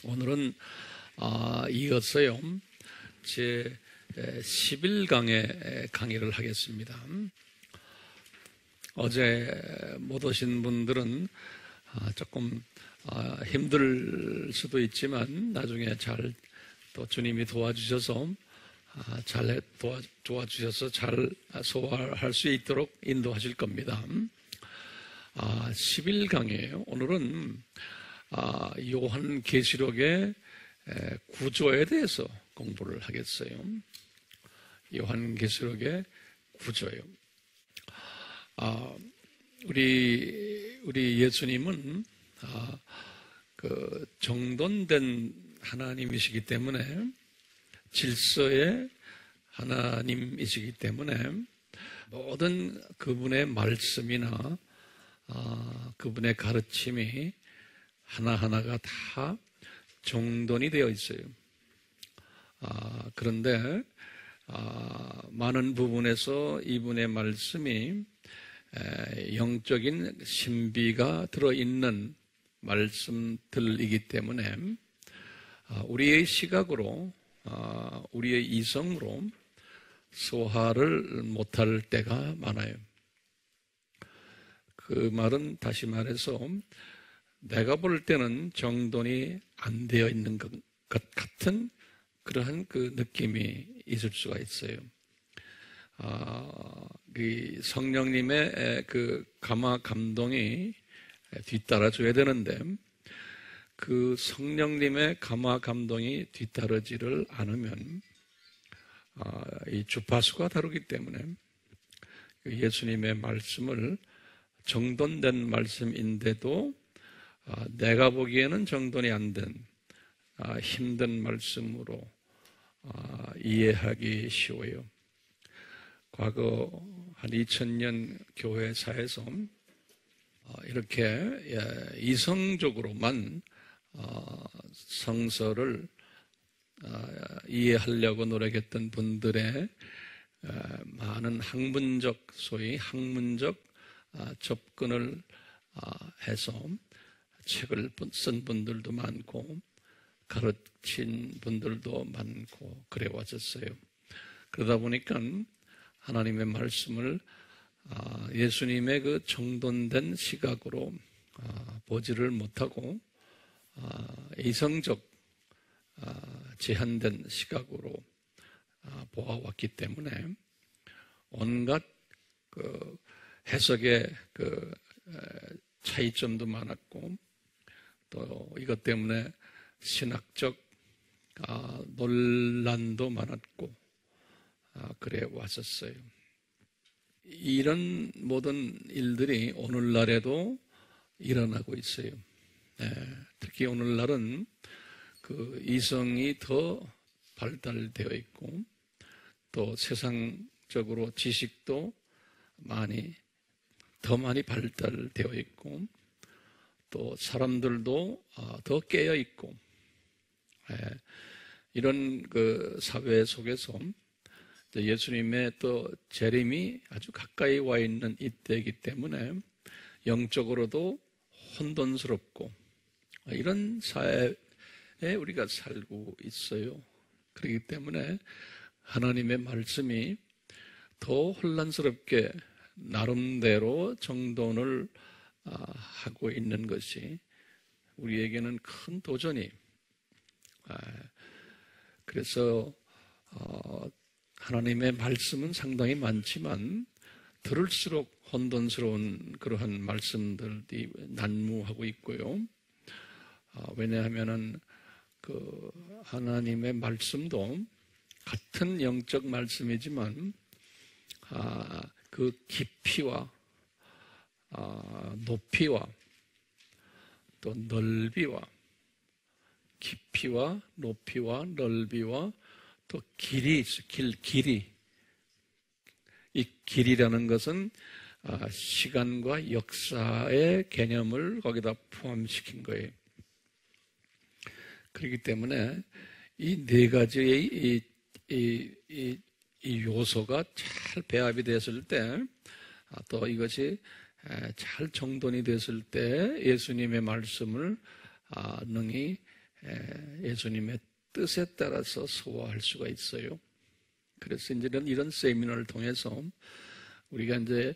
오늘은 이어서요 제 11강의 강의를 하겠습니다. 어제 못 오신 분들은 조금 힘들 수도 있지만 나중에 잘 또 주님이 도와주셔서 도와주셔서 잘 소화할 수 있도록 인도하실 겁니다. 11강이에요. 오늘은 요한계시록의 구조에 대해서 공부를 하겠어요. 요한계시록의 구조요. 우리 예수님은 그 정돈된 하나님이시기 때문에, 질서의 하나님이시기 때문에 모든 그분의 말씀이나 그분의 가르침이 하나하나가 다 정돈이 되어 있어요. 그런데 많은 부분에서 이분의 말씀이 영적인 신비가 들어있는 말씀들이기 때문에 우리의 시각으로, 우리의 이성으로 소화를 못할 때가 많아요. 그 말은 다시 말해서 내가 볼 때는 정돈이 안 되어 있는 것 같은 그러한 그 느낌이 있을 수가 있어요. 그 성령님의 그 감화 감동이 뒤따라줘야 되는데, 그 성령님의 감화 감동이 뒤따르지를 않으면 이 주파수가 다르기 때문에 예수님의 말씀을 정돈된 말씀인데도 내가 보기에는 정돈이 안 된 힘든 말씀으로 이해하기 쉬워요. 과거 한 2000년 교회사에서 이렇게 이성적으로만 성서를 이해하려고 노력했던 분들의 많은 학문적, 소위 학문적 접근을 해서 책을 쓴 분들도 많고 가르친 분들도 많고 그래 왔었어요. 그러다 보니까 하나님의 말씀을 예수님의 그 정돈된 시각으로 보지를 못하고 이성적 제한된 시각으로 보아왔기 때문에 온갖 그 해석의 그 차이점도 많았고, 또 이것 때문에 신학적 논란도 많았고 그래 왔었어요. 이런 모든 일들이 오늘날에도 일어나고 있어요. 특히 오늘날은 그 이성이 더 발달되어 있고, 또 세상적으로 지식도 더 많이 발달되어 있고, 또 사람들도 더 깨어 있고, 이런 그 사회 속에서 예수님의 또 재림이 아주 가까이 와 있는 이때이기 때문에 영적으로도 혼돈스럽고 이런 사회에 우리가 살고 있어요. 그렇기 때문에 하나님의 말씀이 더 혼란스럽게 나름대로 정돈을 하고 있는 것이 우리에게는 큰 도전이. 그래서 하나님의 말씀은 상당히 많지만 들을수록 혼돈스러운 그러한 말씀들이 난무하고 있고요. 왜냐하면은 그 하나님의 말씀도 같은 영적 말씀이지만 그 깊이와 높이와 또 넓이와, 깊이와 높이와 넓이와 또 길이 있어. 길이. 이 길이라는 것은 시간과 역사의 개념을 거기다 포함시킨 거예요. 그렇기 때문에 이 네 가지의 이 요소가 잘 배합이 됐을 때, 또 이것이 잘 정돈이 됐을 때 예수님의 말씀을 능히 예수님의 뜻에 따라서 소화할 수가 있어요. 그래서 이제 이런 세미나를 통해서 우리가 이제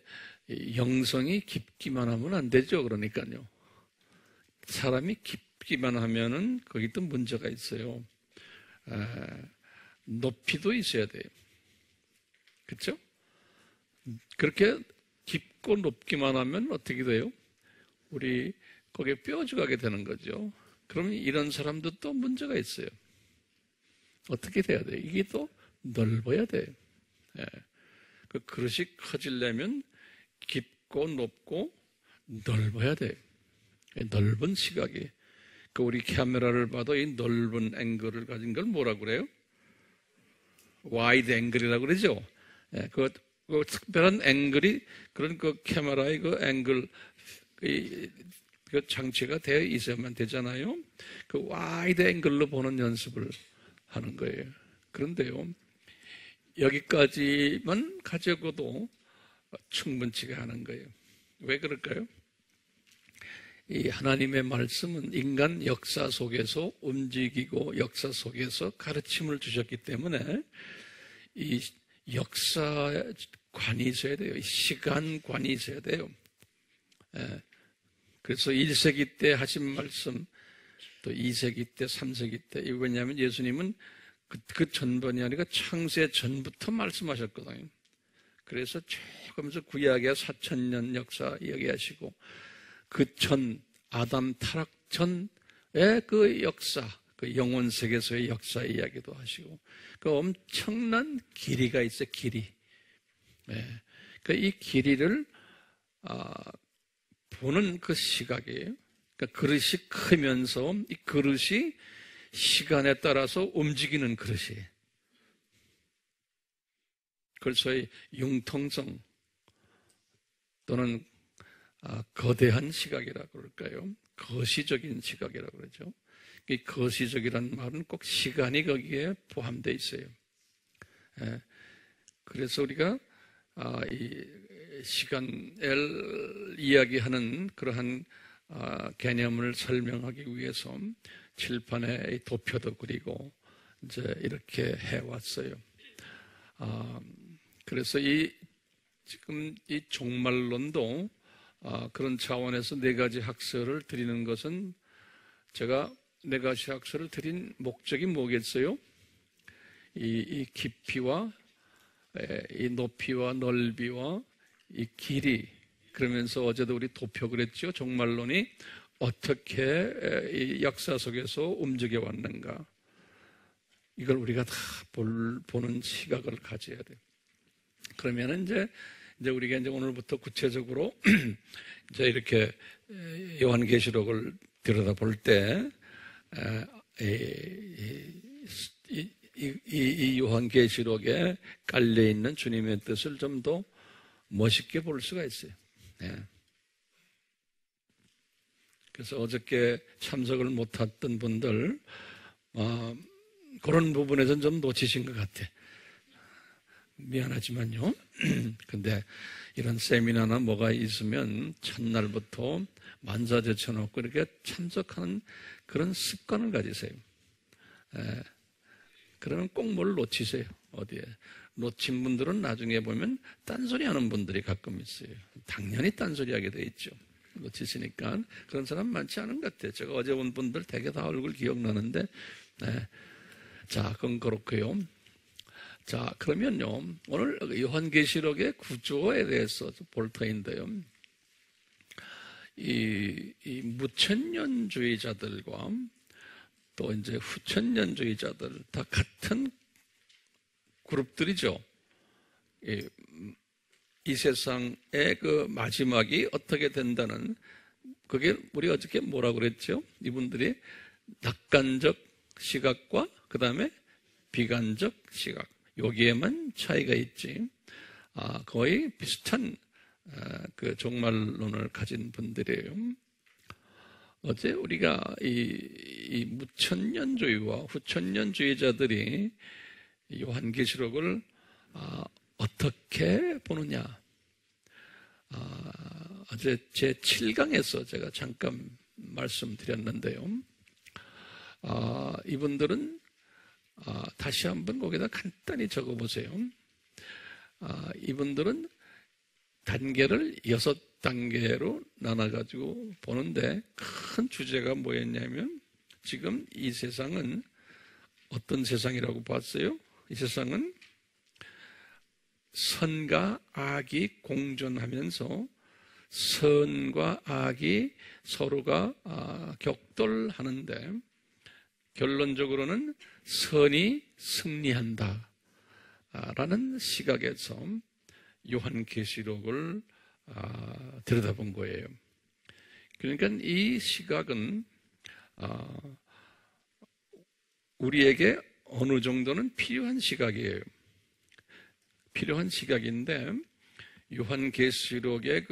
영성이 깊기만 하면 안 되죠. 그러니까요. 사람이 깊기만 하면은 거기 또 문제가 있어요. 높이도 있어야 돼요. 그렇죠? 그렇게 깊고 높기만 하면 어떻게 돼요? 우리 거기에 뼈죽하게 되는 거죠. 그러면 이런 사람도 또 문제가 있어요. 어떻게 돼야 돼요? 이게 또 넓어야 돼요. 그 그릇이 커지려면 깊고 높고 넓어야 돼요. 넓은 시각이. 그 우리 카메라를 봐도 이 넓은 앵글을 가진 걸 뭐라고 그래요? 와이드 앵글이라고 그러죠. 그 특별한 앵글이 그런 그 카메라의 그 앵글 그 장치가 되어 있어야만 되잖아요. 그 와이드 앵글로 보는 연습을 하는 거예요. 그런데요, 여기까지만 가져고도 충분치가 않은 거예요. 왜 그럴까요? 이 하나님의 말씀은 인간 역사 속에서 움직이고 역사 속에서 가르침을 주셨기 때문에 이 역사관이 있어야 돼요. 시간관이 있어야 돼요. 그래서 1세기 때 하신 말씀, 또 2세기 때, 3세기 때, 이거 왜냐하면 예수님은 그 전번이 아니라 창세 전부터 말씀하셨거든요. 그래서 쭉 하면서 구약의 4,000년 역사 이야기하시고, 그 전, 아담 타락 전의 그 역사, 그 영혼 세계에서의 역사 이야기도 하시고, 그 엄청난 길이가 있어요, 길이. 그 이 길이를, 보는 그 시각이에요. 그러니까 그릇이 크면서 이 그릇이 시간에 따라서 움직이는 그릇이에요. 그걸 소위 융통성 또는 거대한 시각이라고 그럴까요? 거시적인 시각이라고 그러죠. 이 거시적이라는 말은 꼭 시간이 거기에 포함되어 있어요. 그래서 우리가 이 시간을 이야기하는 그러한 개념을 설명하기 위해서 칠판에 도표도 그리고 이제 이렇게 해왔어요. 그래서 지금 이 종말론도 그런 차원에서 네 가지 학설을 드리는 것은 제가 네 가지 학설을 드린 목적이 뭐겠어요? 이 깊이와 이 높이와 넓이와 이 길이, 그러면서 어제도 우리 도표 그랬죠. 종말론이 어떻게 이 역사 속에서 움직여 왔는가. 이걸 우리가 다 보는 시각을 가져야 돼요. 그러면 이제 우리가 이제 오늘부터 구체적으로 이제 이렇게 요한계시록을 들여다볼 때, 이 요한계시록에 깔려있는 주님의 뜻을 좀 더 멋있게 볼 수가 있어요. 그래서 어저께 참석을 못했던 분들, 그런 부분에서는 좀 놓치신 것 같아. 미안하지만요. 근데 이런 세미나나 뭐가 있으면 첫날부터 만사제쳐놓고 이렇게 참석하는 그런 습관을 가지세요. 그러면 꼭 뭘 놓치세요. 어디에. 놓친 분들은 나중에 보면 딴소리 하는 분들이 가끔 있어요. 당연히 딴소리 하게 돼 있죠. 놓치시니까. 그런 사람 많지 않은 것 같아요. 제가 어제 온 분들 되게 다 얼굴 기억나는데. 자, 그건 그렇고요. 자, 그러면요. 오늘 요한계시록의 구조에 대해서 볼 터인데요. 이 무천년주의자들과 또 이제 후천년주의자들 다 같은 그룹들이죠. 이 세상의 그 마지막이 어떻게 된다는, 그게 우리 어저께 뭐라고 그랬죠? 이분들이 낙관적 시각과 그 다음에 비관적 시각, 여기에만 차이가 있지. 거의 비슷한 그 종말론을 가진 분들이에요. 어제 우리가 이 무천년주의와 후천년주의자들이 요한계시록을 어떻게 보느냐. 어제 제 7강에서 제가 잠깐 말씀드렸는데요. 이분들은 다시 한번 거기다 간단히 적어보세요. 이분들은 단계를 6단계로 나눠가지고 보는데 큰 주제가 뭐였냐면 지금 이 세상은 어떤 세상이라고 봤어요? 이 세상은 선과 악이 공존하면서 선과 악이 서로가 격돌하는데 결론적으로는 선이 승리한다 라는 시각에서 요한계시록을 들여다본 거예요. 그러니까 이 시각은 우리에게 어느 정도는 필요한 시각이에요. 필요한 시각인데 요한계시록의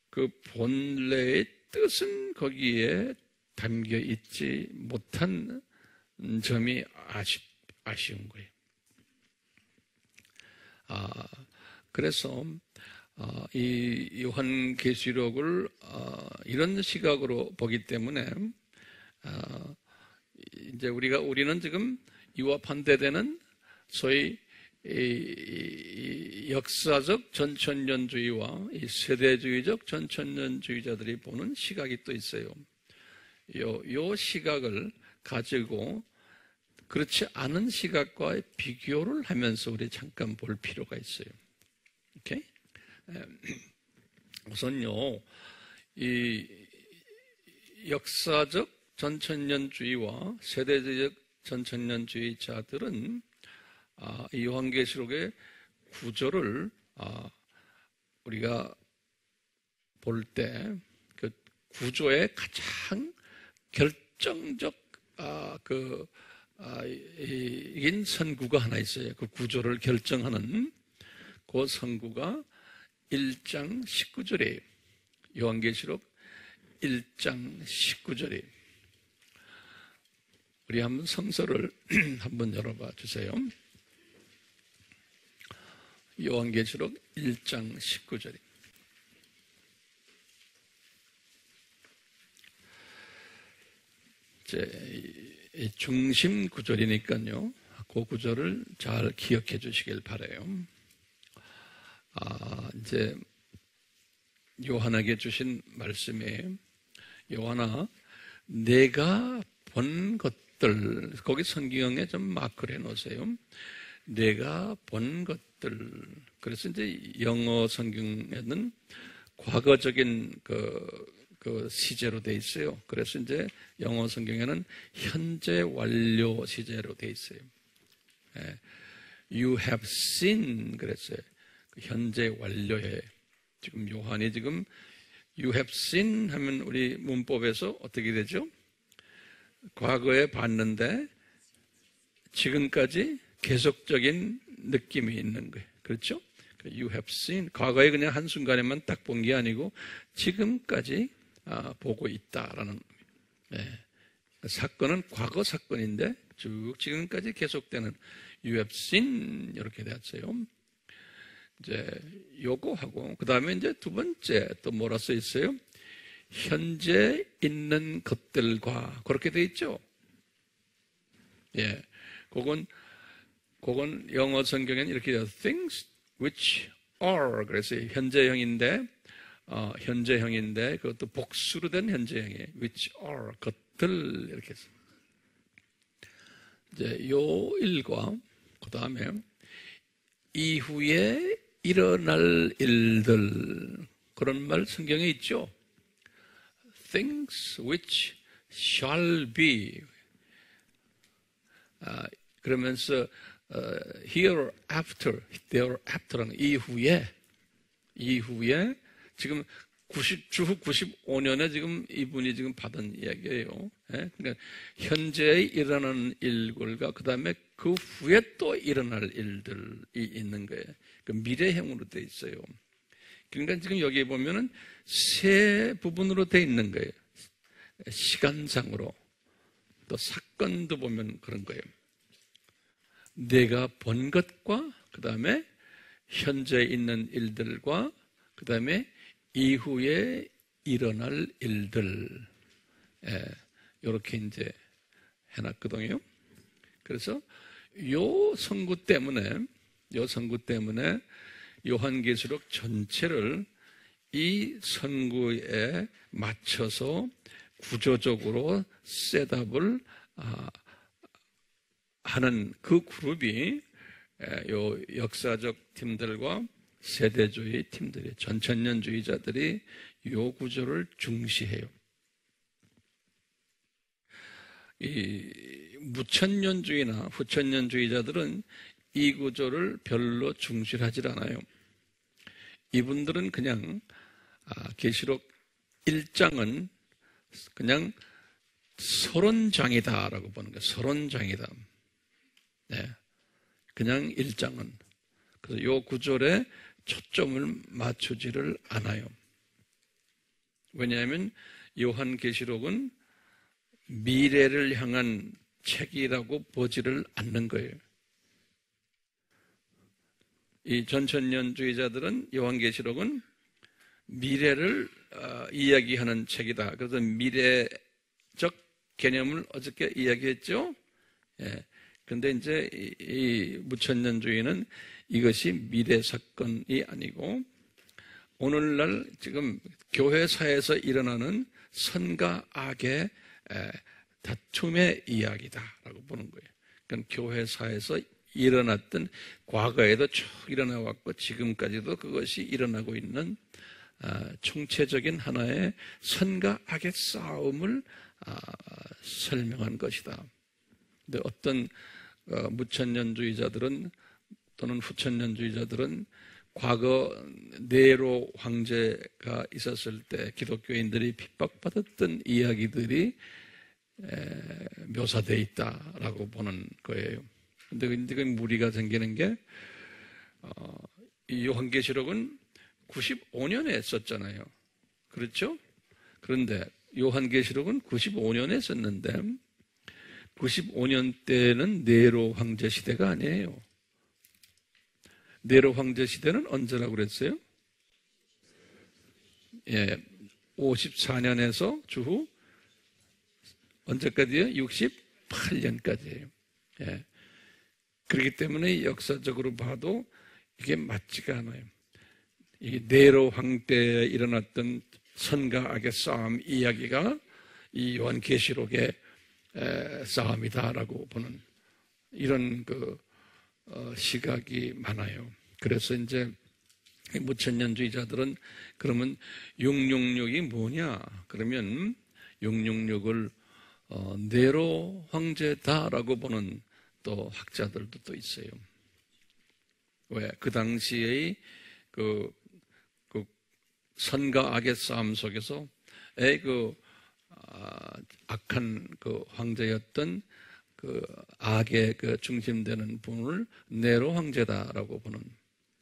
그 본래의 뜻은 거기에 담겨 있지 못한 점이 아쉬운 거예요. 그래서 이 요한계시록을 이런 시각으로 보기 때문에 이제 우리는 지금 이와 반대되는 소위 이 역사적 전천년주의와 이 세대주의적 전천년주의자들이 보는 시각이 또 있어요. 요 시각을 가지고 그렇지 않은 시각과 비교를 하면서 우리 잠깐 볼 필요가 있어요. 오케이? 우선요, 이 역사적 전천년주의와 세대적 전천년주의자들은 이 요한계시록의 구조를 우리가 볼 때 그 구조의 가장 결정적 이긴 선구가 하나 있어요. 그 구조를 결정하는 그 선구가 1장 19절이에요. 요한계시록 1장 19절이에요. 우리 한번 성서를 한번 열어봐 주세요. 요한계시록 1장 19절입니다. 이제 중심 구절이니까요. 그 구절을 잘 기억해 주시길 바라요. 이제 요한에게 주신 말씀에 요한아, 내가 본 것들, 거기 성경에 좀 마크를 해 놓으세요. 내가 본 것들. 그래서 이제 영어 성경에는 과거적인 그 시제로 돼 있어요. 그래서 이제 영어 성경에는 현재 완료 시제로 돼 있어요. You have seen 그랬어요. 현재 완료해. 지금 요한이 지금 You have seen 하면 우리 문법에서 어떻게 되죠? 과거에 봤는데 지금까지 계속적인 느낌이 있는 거예요. 그렇죠? You have seen. 과거에 그냥 한순간에만 딱 본 게 아니고 지금까지 보고 있다라는 사건은 과거 사건인데 쭉 지금까지 계속되는 You have seen 이렇게 되었어요. 이제 요거하고 그 다음에 이제 두 번째 또 뭐라 써 있어요? 현재 있는 것들과 그렇게 돼 있죠. 그건 영어 성경에는 이렇게 돼요. Things which are 그래서 현재형인데 그것도 복수로 된 현재형이에요. which are 것들 이렇게 해서 이제 요 일과 그 다음에 이후에 일어날 일들 그런 말 성경에 있죠. Things which shall be 그러면서 hereafter, thereafter는 이후에 지금 주후 95년에 지금 이분이 지금 받은 이야기예요. 그러니까 현재에 일어나는 일들과 그 다음에 그 후에 또 일어날 일들이 있는 거예요. 그 미래형으로 돼 있어요. 그러니까 지금 여기 보면은 세 부분으로 돼 있는 거예요. 시간상으로 또 사건도 보면 그런 거예요. 내가 본 것과 그 다음에 현재 있는 일들과 그 다음에 이후에 일어날 일들 이렇게 이제 해놨거든요. 그래서 요 선구 때문에 요한계시록 전체를 이 선구에 맞춰서 구조적으로 셋업을 하는 그 그룹이 요 역사적 팀들과 세대주의 팀들이, 전천년주의자들이 요 구조를 중시해요. 이 무천년주의나 후천년주의자들은 이 구조를 별로 중시하지 않아요. 이분들은 그냥 계시록 1장은 그냥 서론장이다라고 보는 거예요. 서론장이다. 네. 그냥 1장은. 그래서 이 구절에 초점을 맞추지를 않아요. 왜냐하면 요한계시록은 미래를 향한 책이라고 보지를 않는 거예요. 이 전천년주의자들은 요한계시록은 미래를 이야기하는 책이다. 그래서 미래적 개념을 어저께 이야기했죠. 예. 근데 이제 이 무천년주의는 이것이 미래 사건이 아니고 오늘날 지금 교회사에서 일어나는 선과 악의 다툼의 이야기다라고 보는 거예요. 그러니까 교회사에서 일어났던 과거에도 쭉 일어나왔고 지금까지도 그것이 일어나고 있는 총체적인 하나의 선과 악의 싸움을 설명한 것이다. 근데 어떤 무천년주의자들은 또는 후천년주의자들은 과거 네로 황제가 있었을 때 기독교인들이 핍박받았던 이야기들이 묘사되어 있다라고 보는 거예요. 근데 그 무리가 생기는 게 이 요한계시록은 95년에 썼잖아요. 그렇죠? 그런데 요한계시록은 95년에 썼는데 95년 때는 네로 황제 시대가 아니에요. 네로 황제 시대는 언제라고 그랬어요? 예, 54년에서 주후 언제까지요? 68년까지예요. 예. 그렇기 때문에 역사적으로 봐도 이게 맞지가 않아요. 이 네로 황때에 일어났던 선과 악의 싸움 이야기가 이 요한계시록의 싸움이다라고 보는 이런 시각이 많아요. 그래서 이제 무천년주의자들은 그러면 666이 뭐냐? 그러면 666을 네로 황제다라고 보는 또 학자들도 또 있어요. 왜? 그 당시의 그 선과 악의 싸움 속에서 악한 황제였던 악의 중심되는 분을 네로 황제다라고 보는.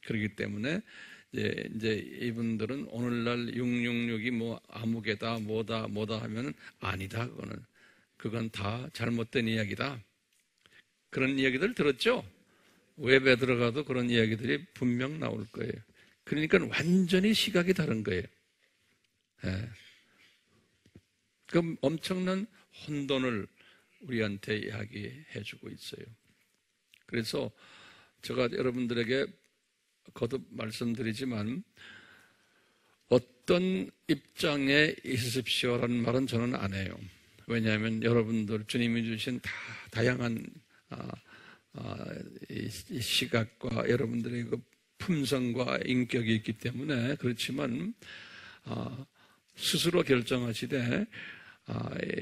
그렇기 때문에 이제 이분들은 오늘날 666이 뭐 암흑이다 뭐다 하면 아니다. 그건 다 잘못된 이야기다. 그런 이야기들 들었죠? 웹에 들어가도 그런 이야기들이 분명 나올 거예요. 그러니까 완전히 시각이 다른 거예요. 예. 그 엄청난 혼돈을 우리한테 이야기해 주고 있어요. 그래서 제가 여러분들에게 거듭 말씀드리지만 어떤 입장에 있으십시오라는 말은 저는 안 해요. 왜냐하면 여러분들 주님이 주신 다양한 이 시각과 여러분들의 그 품성과 인격이 있기 때문에 그렇지만 스스로 결정하시되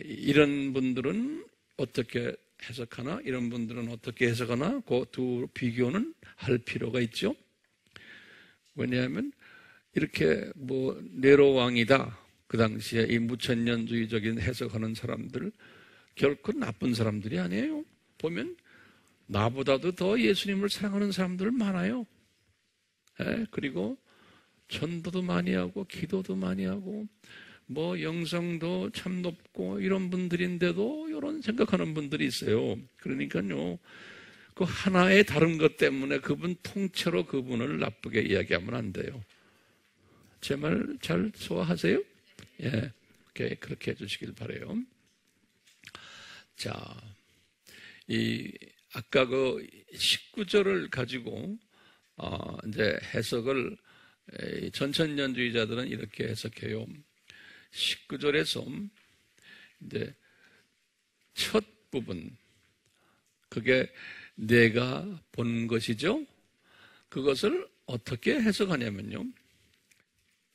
이런 분들은 어떻게 해석하나 이런 분들은 어떻게 해석하나 그 두 비교는 할 필요가 있죠. 왜냐하면 이렇게 네로 왕이다 그 당시에 이 무천년주의적인 해석하는 사람들 결코 나쁜 사람들이 아니에요. 보면 나보다도 더 예수님을 사랑하는 사람들 많아요. 그리고 전도도 많이 하고 기도도 많이 하고 영성도 참 높고 이런 분들인데도 이런 생각하는 분들이 있어요. 그러니까요, 그 하나의 다른 것 때문에 그분 통째로 그분을 나쁘게 이야기하면 안 돼요. 제 말 잘 소화하세요? 예, 그렇게 해주시길 바라요. 자, 아까 그 19절을 가지고 이제 해석을 전천년주의자들은 이렇게 해석해요. 19절에서 이제 첫 부분, 그게 내가 본 것이죠. 그것을 어떻게 해석하냐면요,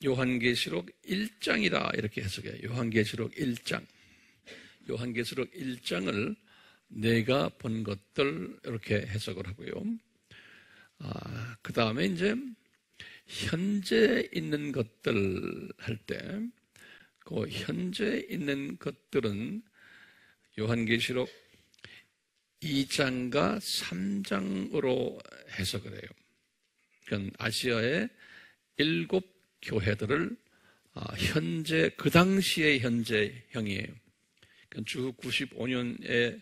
요한계시록 1장이라 이렇게 해석해요. 요한계시록 1장. 요한계시록 1장을 내가 본 것들 이렇게 해석을 하고요. 그 다음에 이제 현재 있는 것들 할 때, 그 현재 있는 것들은 요한계시록 2장과 3장으로 해석을 해요. 그러니까 아시아의 7 교회들을 현재, 그 당시의 현재형이에요. 그러니까 주 95년에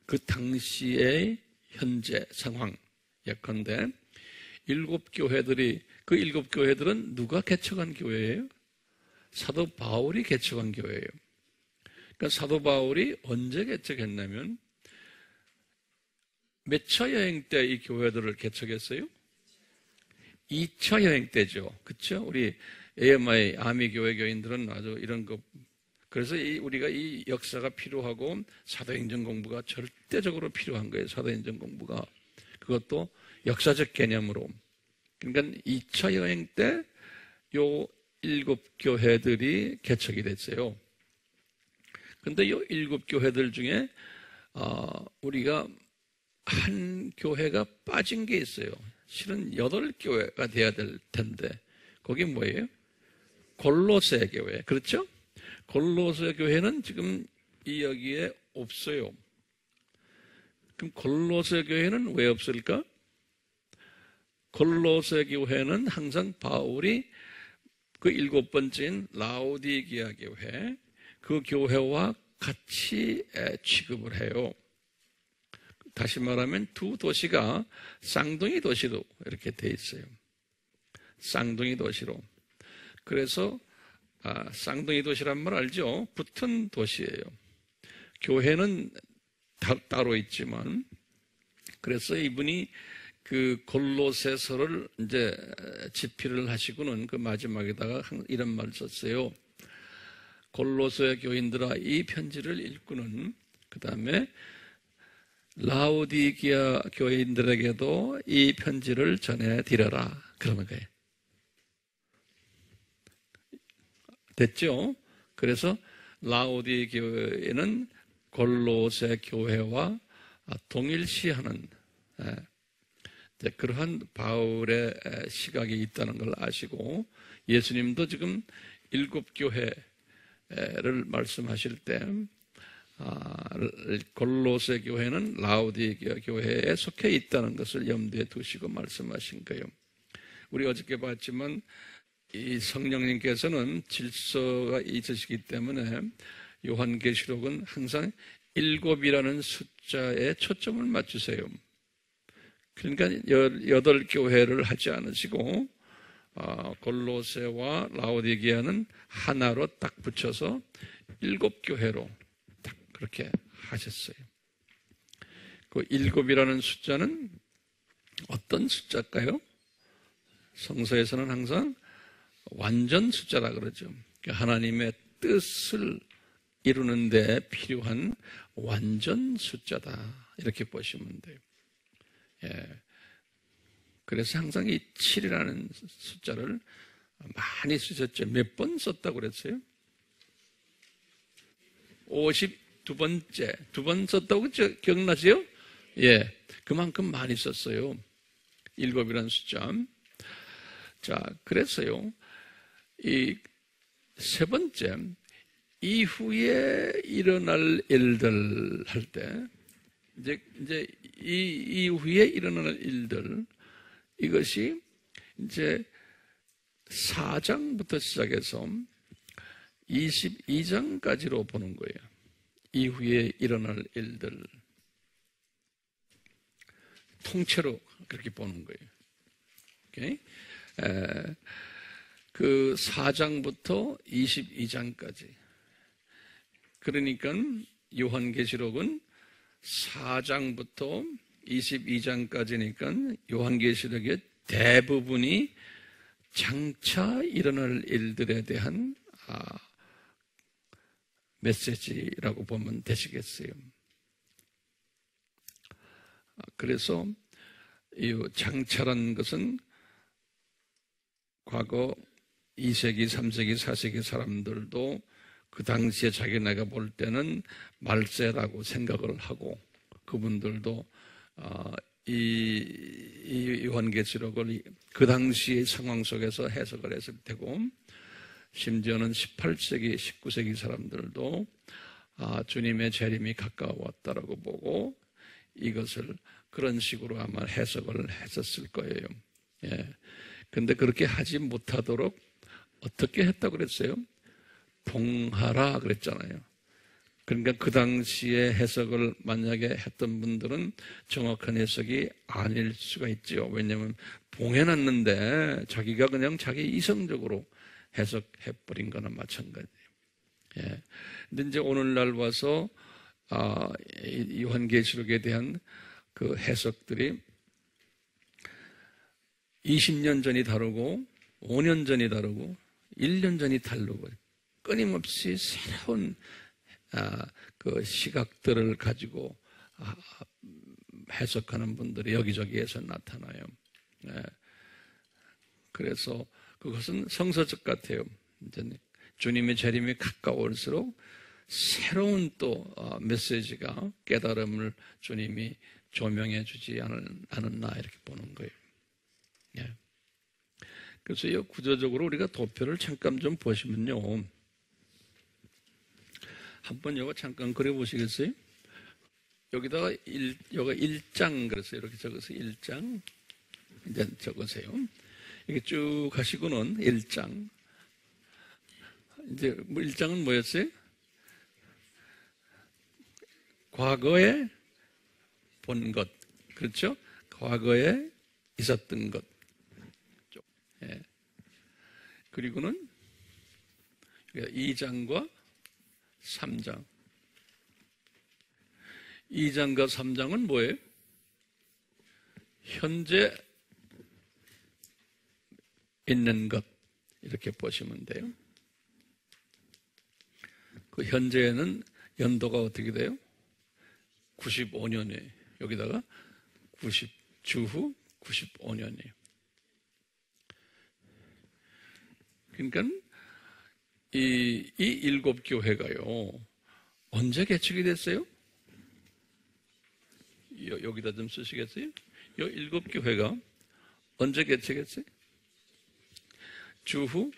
그 당시의 현재 상황 예컨대 7 교회들이, 그 7 교회들은 누가 개척한 교회예요? 사도 바울이 개척한 교회예요. 그러니까 사도 바울이 언제 개척했냐면 몇 차 여행 때 이 교회들을 개척했어요? 2차 여행 때죠. 그렇죠? 우리 AMI 아미 교회 교인들은 아주 이런 거, 그래서 우리가 이 역사가 필요하고 사도행전 공부가 절대적으로 필요한 거예요. 사도행전 공부가. 그것도 역사적 개념으로. 그러니까 2차 여행 때 요 7 교회들이 개척이 됐어요. 근데 요 7 교회들 중에 우리가 한 교회가 빠진 게 있어요. 실은 8교회가 돼야 될 텐데 거기 뭐예요? 골로새 교회. 그렇죠? 골로새 교회는 지금 여기에 없어요. 그럼 골로새 교회는 왜 없을까? 골로새 교회는 항상 바울이 그 7번째인 라오디게아 교회, 그 교회와 같이 취급을 해요. 다시 말하면 두 도시가 쌍둥이 도시로 이렇게 돼 있어요. 쌍둥이 도시로. 그래서 쌍둥이 도시란 말 알죠? 붙은 도시예요. 교회는 따로 있지만, 그래서 이분이 그 골로새서를 이제 집필을 하시고는 그 마지막에다가 이런 말을 썼어요. 골로새 교인들아, 이 편지를 읽고는 그 다음에 라오디게아 교인들에게도 이 편지를 전해드려라. 그러는 거예요. 됐죠? 그래서 라오디게아는 골로새 교회와 동일시하는 그러한 바울의 시각이 있다는 걸 아시고, 예수님도 지금 7 교회를 말씀하실 때 골로새 교회는 라오디게아 교회에 속해 있다는 것을 염두에 두시고 말씀하신 거예요. 우리 어저께 봤지만 이 성령님께서는 질서가 있으시기 때문에 요한계시록은 항상 7이라는 숫자에 초점을 맞추세요. 그러니까 8 교회를 하지 않으시고 골로새와 라오디게아는 하나로 딱 붙여서 7 교회로 딱 그렇게 하셨어요. 그 7이라는 숫자는 어떤 숫자일까요? 성서에서는 항상 완전 숫자라 그러죠. 하나님의 뜻을 이루는 데 필요한 완전 숫자다, 이렇게 보시면 돼요. 예. 그래서 항상 이 7이라는 숫자를 많이 쓰셨죠. 몇 번 썼다고 그랬어요? 52번째. 2번 썼다고 기억나세요? 예. 그만큼 많이 썼어요. 7이라는 숫자. 자, 그래서요, 이 세 번째, 이후에 일어날 일들 할 때, 이제 이 이후에 일어날 일들, 이것이 이제 4장부터 시작해서 22장까지로 보는 거예요. 이후에 일어날 일들. 통째로 그렇게 보는 거예요. 오케이? 그 4장부터 22장까지. 그러니까 요한계시록은 4장부터 22장까지니까 요한계시록의 대부분이 장차 일어날 일들에 대한 메시지라고 보면 되시겠어요. 그래서 이 장차라는 것은 과거 2세기, 3세기, 4세기 사람들도 그 당시에 자기네가 볼 때는 말세라고 생각을 하고 그분들도 이 요한계시록을 그 당시의 상황 속에서 해석을 했을 테고 심지어는 18세기, 19세기 사람들도 주님의 재림이 가까웠다라고 보고 이것을 그런 식으로 아마 해석을 했었을 거예요. 예. 근데 그렇게 하지 못하도록 어떻게 했다고 그랬어요? 봉하라 그랬잖아요. 그러니까 그 당시에 해석을 만약에 했던 분들은 정확한 해석이 아닐 수가 있죠. 왜냐하면 봉해놨는데 자기가 그냥 자기 이성적으로 해석해버린 거나 마찬가지예요. 예. 근데 이제 오늘날 와서 요한계시록에 대한 그 해석들이 20년 전이 다르고 5년 전이 다르고 1년 전이 다르고 끊임없이 새로운 그 시각들을 가지고 해석하는 분들이 여기저기에서 나타나요. 그래서 그것은 성서적 같아요. 주님의 재림이 가까울수록 새로운 또 메시지가 깨달음을 주님이 조명해 주지 않았나 이렇게 보는 거예요. 예. 그래서 이 구조적으로 우리가 도표를 잠깐 좀 보시면요. 한번 이거 잠깐 그려보시겠어요? 여기다가 여기가 1장 그랬어요. 이렇게 적어서 1장 이제 적으세요. 이렇게 쭉 하시고는 1장 이제 1장은 뭐였어요? 과거에 본 것, 그렇죠? 과거에 있었던 것. 예. 그리고는 2장과 3장. 2장과 3장은 뭐예요? 현재 있는 것. 이렇게 보시면 돼요. 그 현재에는 연도가 어떻게 돼요? 95년이에요. 여기다가 주후 95년이에요. 그러니까 이 일곱 교회가요. 언제 개척이 됐어요? 여기다 좀 쓰시겠어요? 이 일곱 교회가 언제 개척했어요? 주후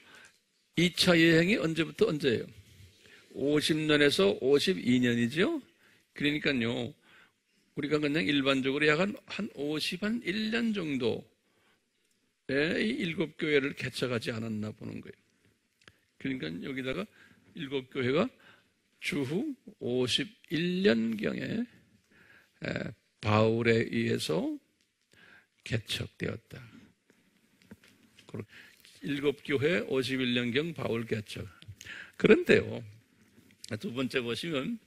2차 여행이 언제부터 언제예요? 50년에서 52년이죠? 그러니까요. 우리가 그냥 일반적으로 약 한 51년 정도에 이 일곱 교회를 개척하지 않았나 보는 거예요. 그러니까 여기다가 일곱 교회가 주후 51년경에 바울에 의해서 개척되었다. 일곱 교회 51년경 바울 개척. 그런데요, 두 번째 보시면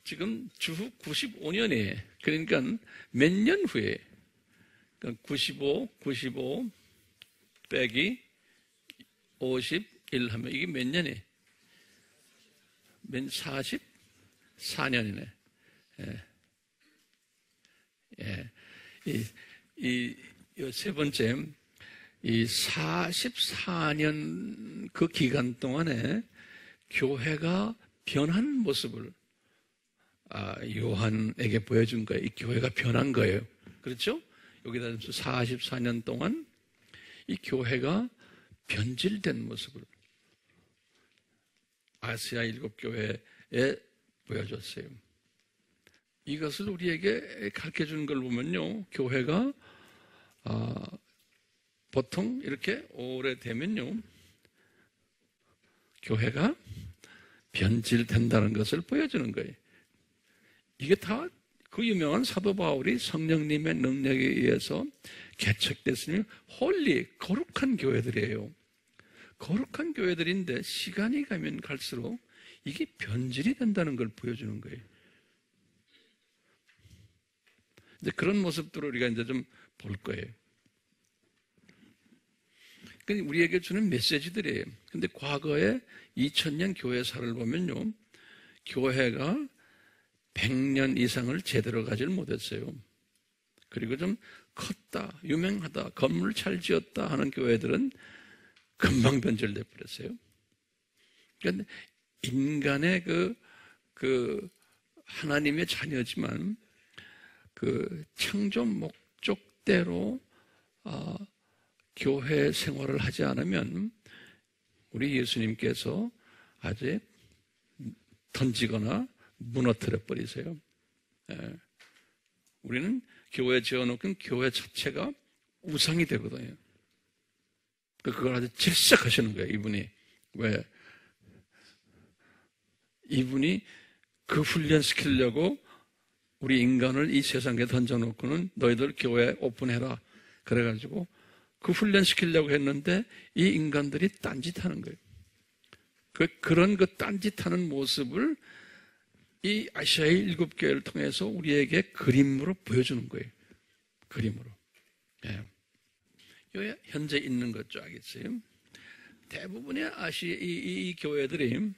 지금 주후 95년이에요. 그러니까 몇 년 후에 95 빼기 51 하면 이게 몇 년이에요? 44년이네. 예. 이 세 번째, 이 44년 그 기간 동안에 교회가 변한 모습을 요한에게 보여준 거예요. 이 교회가 변한 거예요. 그렇죠? 여기다 44년 동안 이 교회가 변질된 모습을 아시아 일곱 교회에 보여줬어요. 이것을 우리에게 가르쳐 주는 걸 보면요. 교회가 보통 이렇게 오래되면요. 교회가 변질된다는 것을 보여주는 거예요. 이게 다 그 유명한 사도 바울이 성령님의 능력에 의해서 개척됐으니 홀리, 거룩한 교회들이에요. 거룩한 교회들인데 시간이 가면 갈수록 이게 변질이 된다는 걸 보여주는 거예요. 이제 그런 모습들을 우리가 이제 좀 볼 거예요. 그러니까 우리에게 주는 메시지들이에요. 근데 과거에 2000년 교회사를 보면요, 교회가 100년 이상을 제대로 가지를 못했어요. 그리고 좀 컸다, 유명하다, 건물 잘 지었다 하는 교회들은 금방 변절돼 버렸어요. 그런데 인간의 하나님의 자녀지만 그 창조 목적대로 교회 생활을 하지 않으면 우리 예수님께서 아주 던지거나 무너뜨려 버리세요. 우리는 교회 지어놓은 교회 자체가 우상이 되거든요. 그걸 아주 질색하시는 거예요, 이분이. 왜? 이분이 그 훈련시키려고 우리 인간을 이 세상에 던져놓고는 너희들 교회 오픈해라. 그래가지고 그 훈련시키려고 했는데 이 인간들이 딴짓하는 거예요. 그런 딴짓하는 모습을 이 아시아의 7교회를 통해서 우리에게 그림으로 보여주는 거예요. 그림으로. 예. 여기 현재 있는 것 줄 알겠어요? 대부분의 이 교회들이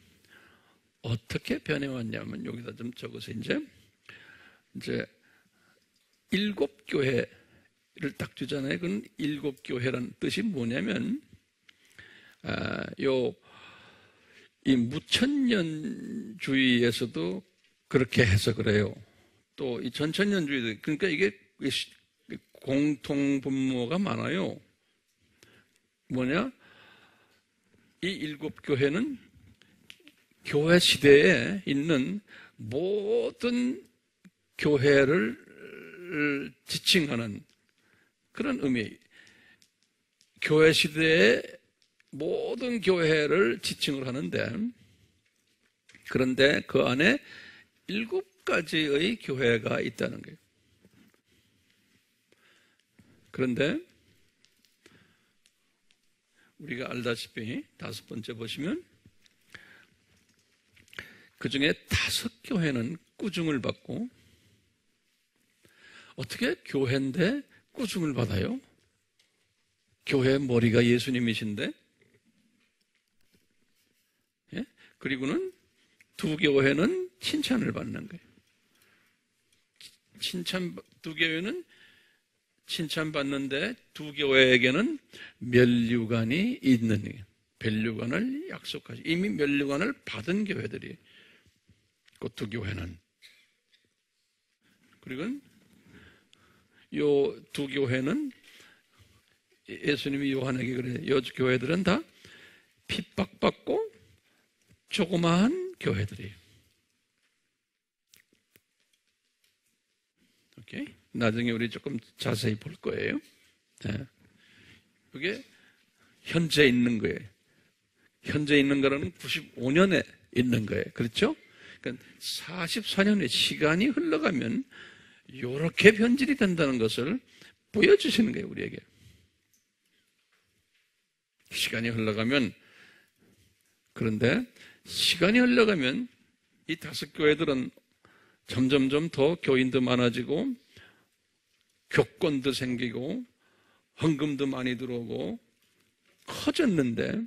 어떻게 변해왔냐면 여기다 좀 적어서 이제 7교회를 딱 주잖아요. 그건 7교회라는 뜻이 뭐냐면 이 무천년주의에서도 그렇게 해석을 해요. 또 이 전천년주의도, 그러니까 이게 공통분모가 많아요. 뭐냐? 이 7교회는 교회 시대에 있는 모든 교회를 지칭하는 그런 의미. 교회 시대의 모든 교회를 지칭을 하는데, 그런데 그 안에 7가지의 교회가 있다는 거예요. 그런데 우리가 알다시피 5번째 보시면 그 중에 5교회는 꾸중을 받고, 어떻게 교회인데 꾸중을 받아요? 교회의 머리가 예수님이신데? 예? 그리고는 2교회는 칭찬을 받는 거예요. 2교회는 칭찬받는데 2교회에게는 면류관이 있는 거예요. 면류관을 약속하시. 이미 면류관을 받은 교회들이 그 2교회는. 그리고 요 2교회는 예수님이 요한에게 그래요. 요 교회들은 다 핍박받고 조그마한 교회들이에요. 오케이? 나중에 우리 조금 자세히 볼 거예요. 네. 그게 현재 있는 거예요. 현재 있는 거라는 95년에 있는 거예요. 그렇죠? 그러니까 44년의 시간이 흘러가면 이렇게 변질이 된다는 것을 보여주시는 거예요, 우리에게. 시간이 흘러가면, 그런데 시간이 흘러가면 이 5교회들은 점점점 더 교인도 많아지고 교권도 생기고 헌금도 많이 들어오고 커졌는데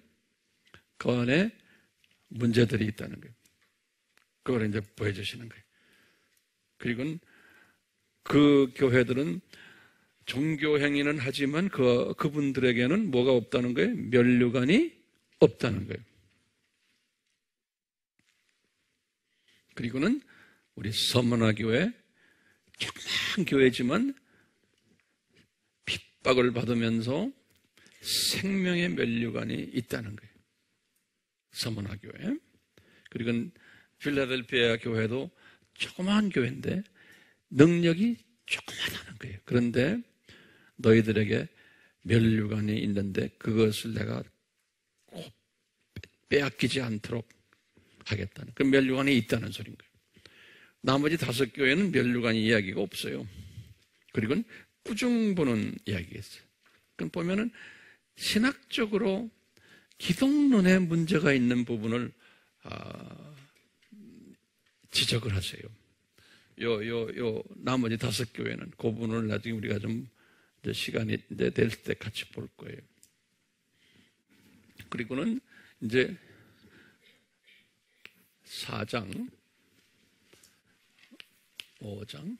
그 안에 문제들이 있다는 거예요. 그걸 이제 보여주시는 거예요. 그리고 그 교회들은 종교 행위는 하지만 그분들에게는 뭐가 없다는 거예요? 면류관이 없다는 거예요. 그리고는 우리 서문화교회, 조그만 교회지만 핍박을 받으면서 생명의 면류관이 있다는 거예요. 서문화교회. 그리고 필라델피아 교회도 조그만 교회인데 능력이 조그마하는 거예요. 그런데 너희들에게 면류관이 있는데 그것을 내가 꼭 빼앗기지 않도록 하겠다는, 그 면류관이 있다는 소린 거예요. 나머지 5교회는 면류관 이야기가 없어요. 그리고 꾸중 보는 이야기가 있어요. 그럼 보면은 신학적으로 기독론에 문제가 있는 부분을 지적을 하세요. 나머지 5교회는 그 부분을 나중에 우리가 좀 이제 시간이 이제 될 때 같이 볼 거예요. 그리고는 이제 4장, 5장,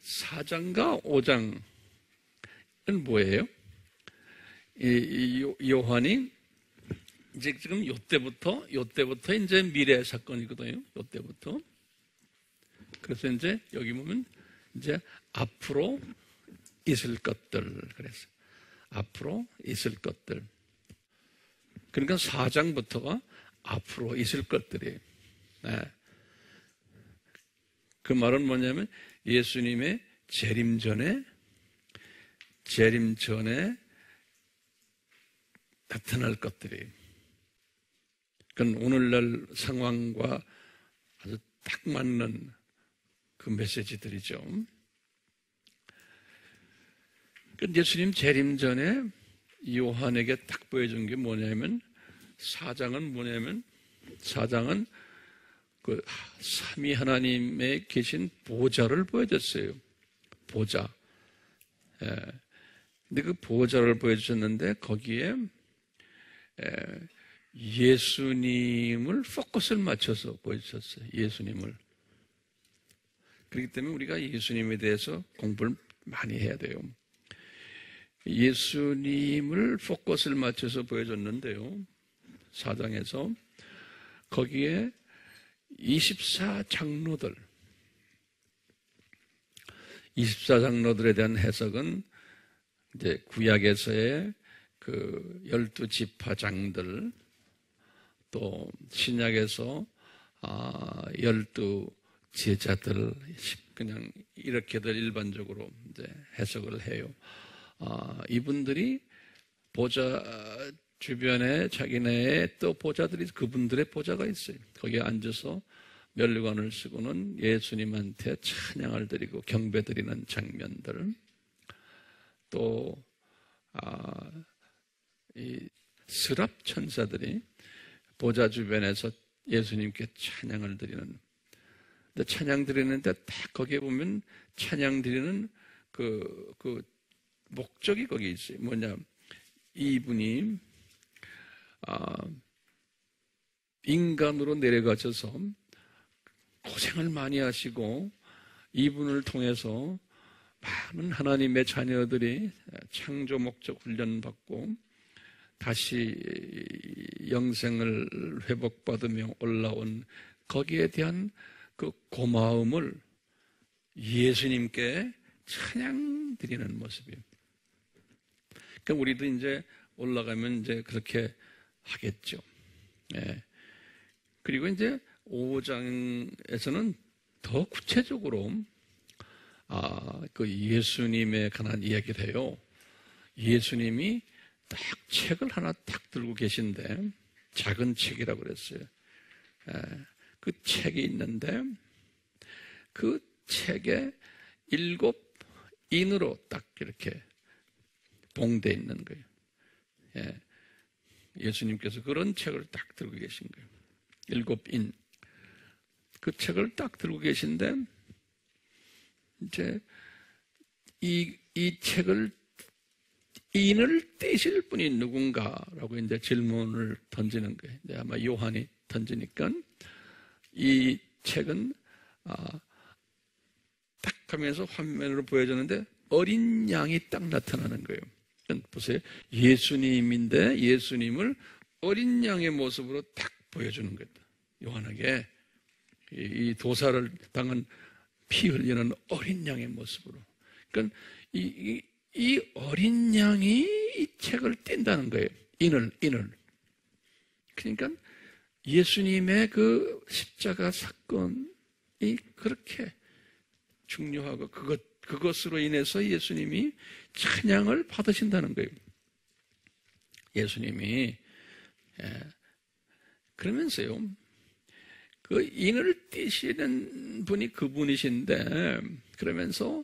4장과 5장은 뭐예요? 이 요한이 이제 지금 요때부터 이제 미래 사건이거든요. 요때부터. 그래서 이제 여기 보면 이제 앞으로 있을 것들 그랬어요. 앞으로 있을 것들. 그러니까 4장부터가 앞으로 있을 것들이에요. 네. 그 말은 뭐냐면 예수님의 재림 전에 나타날 것들이에요. 그건 오늘날 상황과 아주 딱 맞는 그 메시지들이죠. 예수님 재림 전에 요한에게 딱 보여준 게 뭐냐면 4장은 그 삼위 하나님에 계신 보좌를 보여줬어요. 보좌. 예. 근데 그 보좌를 보여주셨는데 거기에 예수님을 포커스를 맞춰서 보여주셨어요. 예수님을. 그렇기 때문에 우리가 예수님에 대해서 공부를 많이 해야 돼요. 예수님을 포커스를 맞춰서 보여줬는데요. 4장에서 거기에 24장로들에 대한 해석은 이제 구약에서의 그 12지파장들, 또 신약에서 12제자들, 그냥 이렇게들 일반적으로 이제 해석을 해요. 이분들이 보좌 주변에 자기네의 또 보좌들이, 그분들의 보좌가 있어요. 거기에 앉아서 면류관을 쓰고는 예수님한테 찬양을 드리고 경배드리는 장면들, 또 이 스랍 천사들이 보좌 주변에서 예수님께 찬양을 드리는, 근데 찬양 드리는데 딱 거기에 보면 찬양 드리는 그 목적이 거기 있어요. 뭐냐, 이분이 인간으로 내려가셔서 고생을 많이 하시고 이분을 통해서 많은 하나님의 자녀들이 창조 목적 훈련 받고 다시 영생을 회복받으며 올라온 거기에 대한 그 고마움을 예수님께 찬양 드리는 모습이에요. 그러니까 우리도 이제 올라가면 이제 그렇게 하겠죠. 예. 그리고 이제 5장에서는 더 구체적으로 그 예수님에 관한 이야기를 해요. 예수님이 딱 책을 하나 딱 들고 계신데, 작은 책이라고 그랬어요. 예. 그 책이 있는데 그 책에 7인으로 딱 이렇게 봉돼 있는 거예요. 예. 예수님께서 그런 책을 딱 들고 계신 거예요. 7인. 그 책을 딱 들고 계신데, 이제 이 책을, 인을 떼실 분이 누군가라고 이제 질문을 던지는 거예요. 이제 아마 요한이 던지니까 이 책은 딱 하면서 화면으로 보여줬는데 어린 양이 딱 나타나는 거예요. 보세요. 예수님인데 예수님을 어린 양의 모습으로 딱 보여주는 거다. 요한에게 이 도사를 당한 피 흘리는 어린 양의 모습으로. 그러니까 이 어린 양이 이 책을 뗀다는 거예요. 인을. 그러니까 예수님의 그 십자가 사건이 그렇게 중요하고 그것으로 인해서 예수님이 찬양을 받으신다는 거예요. 예수님이. 그러면서요, 그 인을 띄시는 분이 그분이신데, 그러면서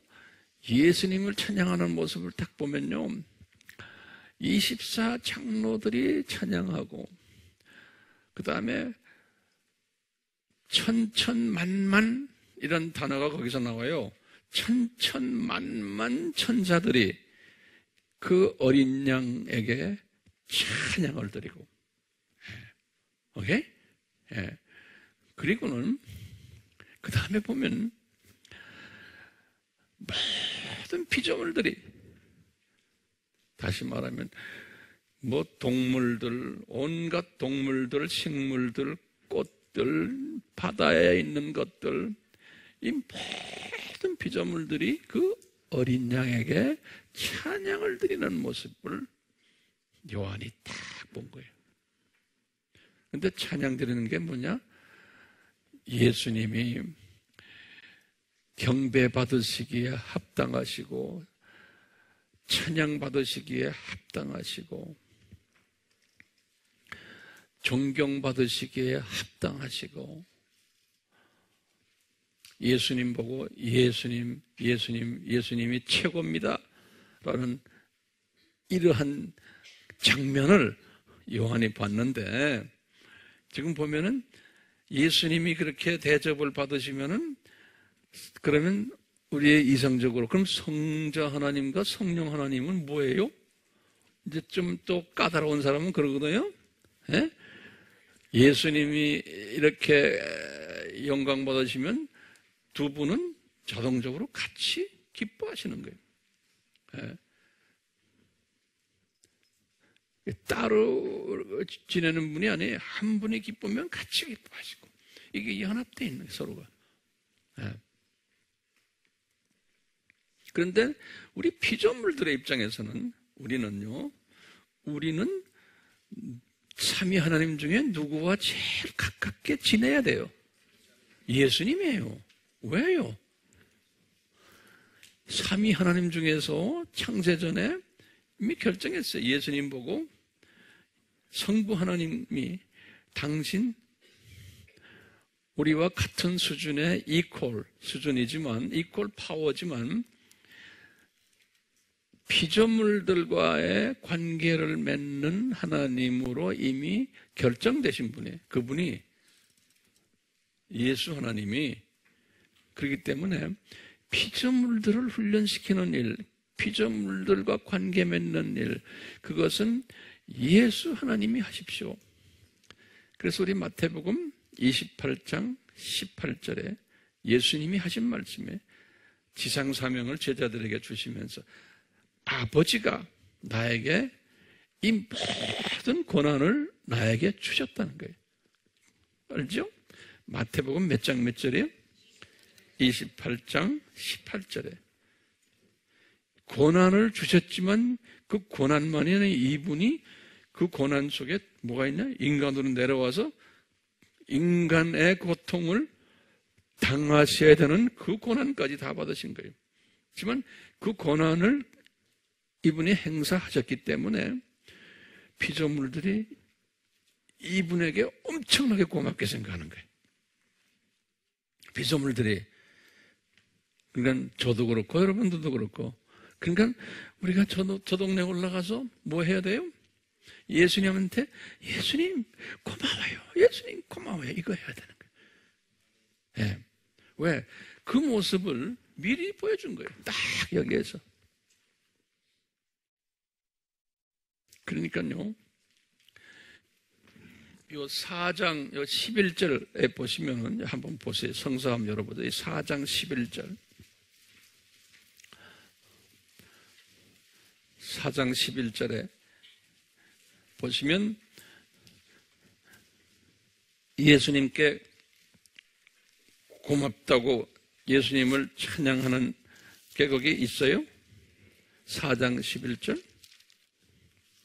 예수님을 찬양하는 모습을 딱 보면요, 24장로들이 찬양하고, 그 다음에 천천만만 이런 단어가 거기서 나와요. 천천만만 천사들이 그 어린 양에게 찬양을 드리고, 오케이? 예. 그리고는 그 다음에 보면 모든 피조물들이, 다시 말하면 뭐 동물들, 온갖 동물들, 식물들, 꽃들, 바다에 있는 것들, 이 모든 피조물들이 그 어린 양에게 찬양을 드리는 모습을 요한이 딱 본 거예요. 근데 찬양 드리는 게 뭐냐? 예수님이 경배 받으시기에 합당하시고, 찬양 받으시기에 합당하시고, 존경 받으시기에 합당하시고, 예수님 보고 예수님이 최고입니다 라는 이러한 장면을 요한이 봤는데, 지금 보면은 예수님이 그렇게 대접을 받으시면은, 그러면 우리의 이성적으로, 그럼 성자 하나님과 성령 하나님은 뭐예요? 이제 좀 또 까다로운 사람은 그러거든요. 예? 예수님이 이렇게 영광 받으시면 두 분은 자동적으로 같이 기뻐하시는 거예요. 예. 따로 지내는 분이 아니에요. 한 분이 기쁘면 같이 기뻐하시고, 이게 연합되어 있는 거예요, 서로가. 예. 그런데 우리 피조물들의 입장에서는 우리는 삼위 하나님 중에 누구와 제일 가깝게 지내야 돼요? 예수님이에요. 왜요? 삼위 하나님 중에서 창세전에 이미 결정했어요. 예수님 보고 성부 하나님이 당신 우리와 같은 수준의 이퀄 수준이지만, 이퀄 파워지만 피조물들과의 관계를 맺는 하나님으로 이미 결정되신 분이에요. 그분이 예수 하나님이. 그렇기 때문에 피조물들을 훈련시키는 일, 피조물들과 관계 맺는 일, 그것은 예수 하나님이 하십시오. 그래서 우리 마태복음 28장 18절에 예수님이 하신 말씀에 지상사명을 제자들에게 주시면서 아버지가 나에게 이 모든 권한을 나에게 주셨다는 거예요. 알죠? 마태복음 몇 장 몇 절이에요? 28장 18절에 권한을 주셨지만 그 권한만이 아니라 이분이 그 권한 속에 뭐가 있냐? 인간으로 내려와서 인간의 고통을 당하셔야 되는 그 권한까지 다 받으신 거예요. 하지만 그 권한을 이분이 행사하셨기 때문에 피조물들이 이분에게 엄청나게 고맙게 생각하는 거예요. 피조물들이. 그러니까 저도 그렇고 여러분들도 그렇고, 그러니까 우리가 저 동네 올라가서 뭐 해야 돼요? 예수님한테 예수님 고마워요, 예수님 고마워요, 이거 해야 되는 거예요. 네. 왜? 그 모습을 미리 보여준 거예요. 딱 여기에서. 그러니까요, 요 4장 요 11절에 보시면은 한번 보세요. 성서 한번 열어보세요. 4장 11절. 4장 11절에 보시면 예수님께 고맙다고 예수님을 찬양하는 게 거기 있어요. 4장 11절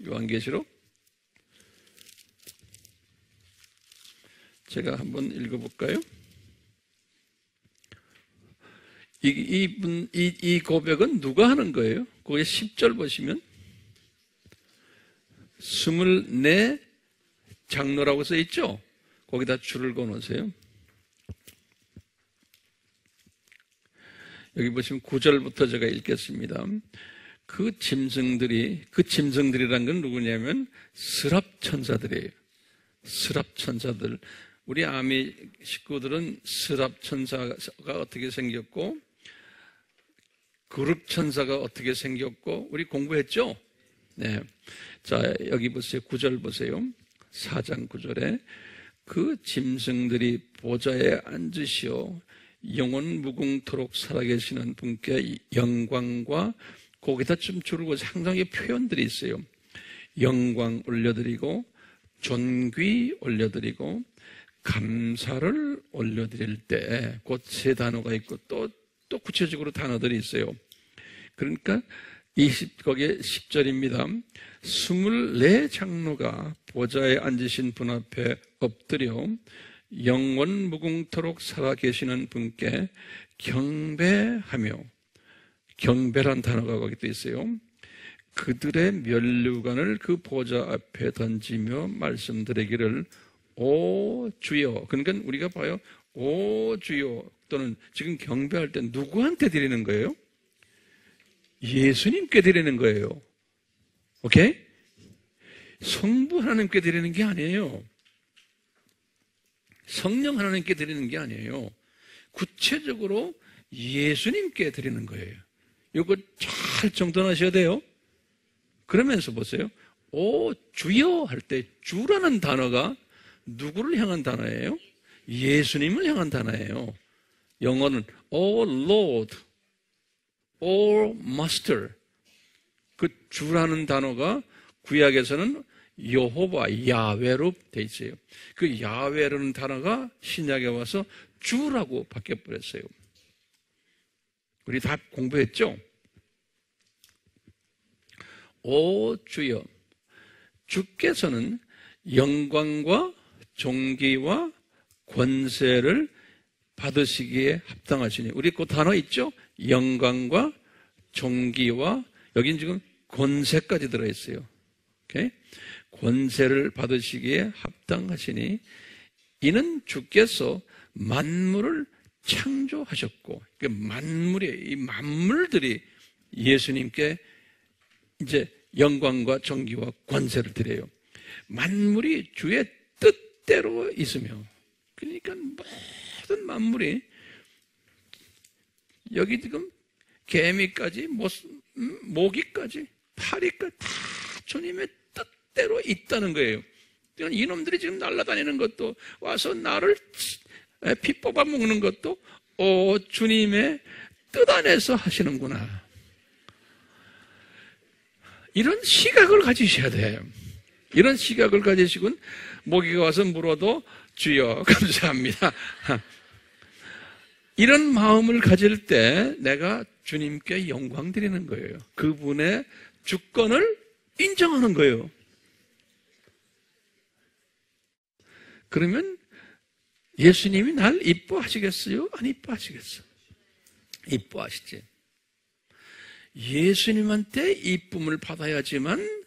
요한계시록, 제가 한번 읽어볼까요? 이 고백은 누가 하는 거예요? 거기 10절 보시면 24 장로라고 써 있죠? 거기다 줄을 그어놓으세요. 여기 보시면 9절부터 제가 읽겠습니다. 그 짐승들이란 건 누구냐면 스랍 천사들이에요. 스랍 천사들. 우리 아미 식구들은 스랍 천사가 어떻게 생겼고, 그룹 천사가 어떻게 생겼고, 우리 공부했죠? 네. 자, 여기 보세요. 9절 보세요. 4장 9절에 그 짐승들이 보좌에 앉으시어 영원 무궁토록 살아계시는 분께 영광과, 거기다 좀 주르고 상당히 표현들이 있어요. 영광 올려드리고 존귀 올려드리고 감사를 올려드릴 때, 곧 세 단어가 있고 또 구체적으로 단어들이 있어요. 그러니까 거기에 10절입니다. 24장로가 보좌에 앉으신 분 앞에 엎드려 영원 무궁토록 살아계시는 분께 경배하며, 경배란 단어가 거기 또 있어요. 그들의 면류관을 그 보좌 앞에 던지며 말씀드리기를 오 주여. 그러니까 우리가 봐요. 오 주여, 또는 지금 경배할 때 누구한테 드리는 거예요? 예수님께 드리는 거예요. 오케이? 성부 하나님께 드리는 게 아니에요. 성령 하나님께 드리는 게 아니에요. 구체적으로 예수님께 드리는 거예요. 이거 잘 정돈하셔야 돼요. 그러면서 보세요. 오 주여 할 때 주라는 단어가 누구를 향한 단어예요? 예수님을 향한 단어예요. 영어는 O Lord, O Master. 그 주라는 단어가 구약에서는 여호와, 야훼로 돼 있어요. 그 야훼라는 단어가 신약에 와서 주라고 바뀌어버렸어요. 우리 다 공부했죠? 오 주여, 주께서는 영광과 존귀와 권세를 받으시기에 합당하시니, 우리 그 단어 있죠? 영광과 존귀와, 여긴 지금 권세까지 들어있어요. 오케이? 권세를 받으시기에 합당하시니 이는 주께서 만물을 창조하셨고, 이 만물들이 예수님께 이제 영광과 존귀와 권세를 드려요. 만물이 주의 뜻대로 있으며, 그러니까 모든 만물이, 여기 지금 개미까지 모기까지 파리까지 다 주님의 뜻대로 있다는 거예요. 그러니까 이놈들이 지금 날아다니는 것도, 와서 나를 피 뽑아 먹는 것도 주님의 뜻 안에서 하시는구나. 이런 시각을 가지셔야 돼요. 이런 시각을 가지시군 모기가 와서 물어도 주여 감사합니다. 이런 마음을 가질 때 내가 주님께 영광 드리는 거예요. 그분의 주권을 인정하는 거예요. 그러면 예수님이 날 이뻐하시겠어요? 안 이뻐하시겠어요? 이뻐하시지. 예수님한테 이쁨을 받아야지만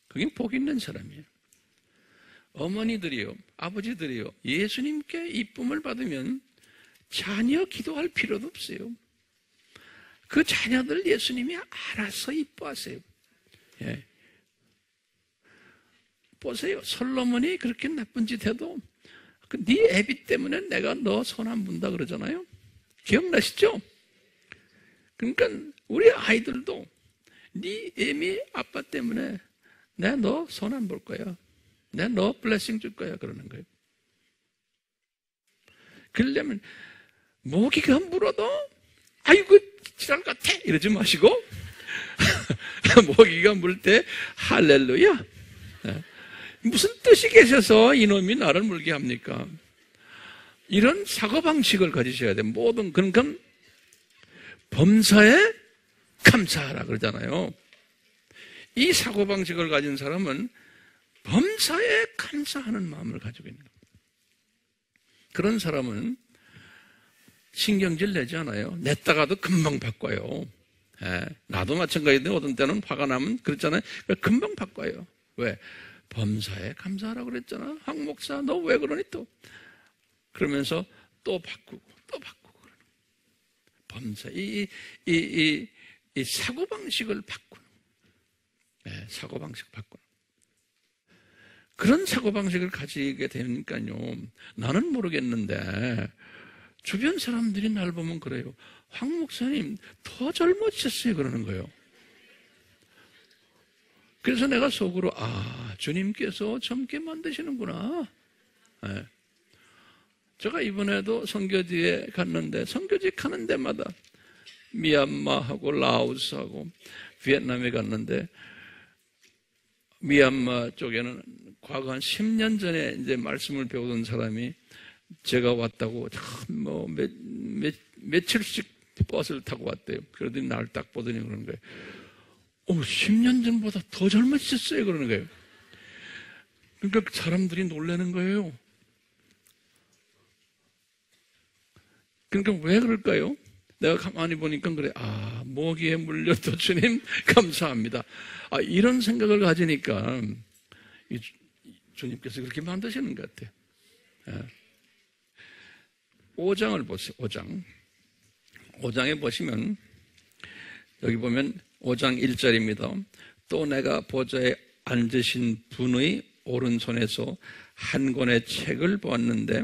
그게 복 있는 사람이에요. 어머니들이요, 아버지들이요, 예수님께 이쁨을 받으면 자녀 기도할 필요도 없어요. 그 자녀들 예수님이 알아서 이뻐하세요. 예. 보세요. 솔로몬이 그렇게 나쁜 짓 해도 네 애비 때문에 내가 너 손 안 본다 그러잖아요. 기억나시죠? 그러니까 우리 아이들도 네 애미 아빠 때문에 내가 너 손 안 볼 거야. 내가 너 블레싱 줄 거야. 그러는 거예요. 그러려면 모기가 물어도 아이고 지랄 같아 이러지 마시고 모기가 물 때 할렐루야. 무슨 뜻이 계셔서 이놈이 나를 물게 합니까? 이런 사고방식을 가지셔야 돼요. 모든, 그러니까 범사에 감사하라 그러잖아요. 이 사고방식을 가진 사람은 범사에 감사하는 마음을 가지고 있는 겁니다. 그런 사람은 신경질 내지 않아요. 냈다가도 금방 바꿔요. 예, 나도 마찬가지인데 어떤 때는 화가 나면 그렇잖아요. 금방 바꿔요. 왜? 범사에 감사하라고 그랬잖아. 황 목사 너 왜 그러니 또. 그러면서 또 바꾸고 그러는 범사. 이 사고방식을 바꾸는. 네, 사고방식 바꾸는. 그런 사고방식을 가지게 되니까요. 나는 모르겠는데 주변 사람들이 날 보면 그래요. 황 목사님 더 젊어지셨어요 그러는 거예요. 그래서 내가 속으로 주님께서 젊게 만드시는구나. 네. 제가 이번에도 선교지에 갔는데 선교지 가는 데마다 미얀마하고 라오스하고 비엔남에 갔는데 미얀마 쪽에는 과거 한 10년 전에 이제 말씀을 배우던 사람이 제가 왔다고 며칠씩 버스를 타고 왔대요. 그러더니 날 딱 보더니 그러는 거예요. 10년 전보다 더 젊어지셨어요 그러는 거예요. 그러니까 사람들이 놀라는 거예요. 그러니까 왜 그럴까요? 내가 가만히 보니까 그래. 모기에 물려도 주님 감사합니다. 이런 생각을 가지니까 주님께서 그렇게 만드시는 것 같아요. 5장을 보세요. 5장에 보시면 여기 보면 5장 1절입니다. 또 내가 보좌에 앉으신 분의 오른손에서 한 권의 책을 보았는데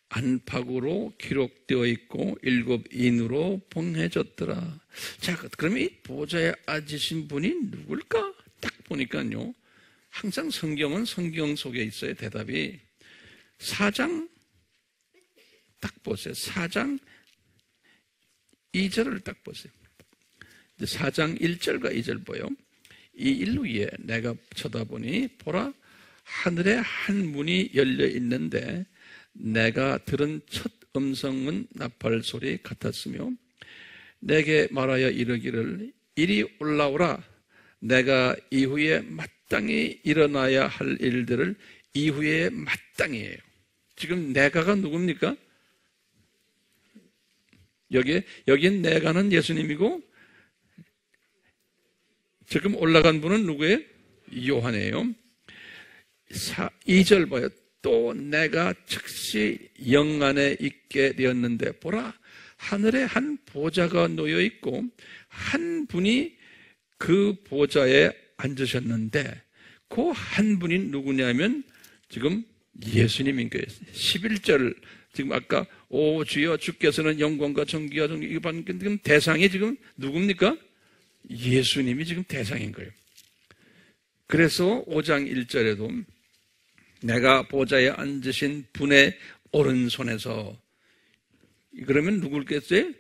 안팎으로 기록되어 있고 7인으로 봉해졌더라. 자, 그러면 이 보좌에 앉으신 분이 누굴까? 딱 보니까요. 항상 성경은 성경 속에 있어요. 대답이 4장 딱 보세요. 4장 2절을 딱 보세요. 4장 1절과 2절 보여. 이 일 위에 내가 쳐다보니 보라 하늘에 한 문이 열려 있는데 내가 들은 첫 음성은 나팔 소리 같았으며 내게 말하여 이르기를 이리 올라오라. 내가 이후에 마땅히 일어나야 할 일들을 이후에 마땅히 해요. 지금 내가가 누굽니까? 여긴 내가는 예수님이고 지금 올라간 분은 누구예요? 요한이에요. 2절 봐요. 또 내가 즉시 영 안에 있게 되었는데 보라 하늘에 한 보좌가 놓여 있고 한 분이 그 보좌에 앉으셨는데 그 한 분이 누구냐면 지금 예수님인 거예요. 11절 지금 아까 오 주여 주께서는 영광과 존귀와 존귀 이거 받는 지금 대상이 지금 누굽니까? 예수님이 지금 대상인 거예요. 그래서 5장 1절에도 내가 보좌에 앉으신 분의 오른손에서 그러면 누굴겠어요?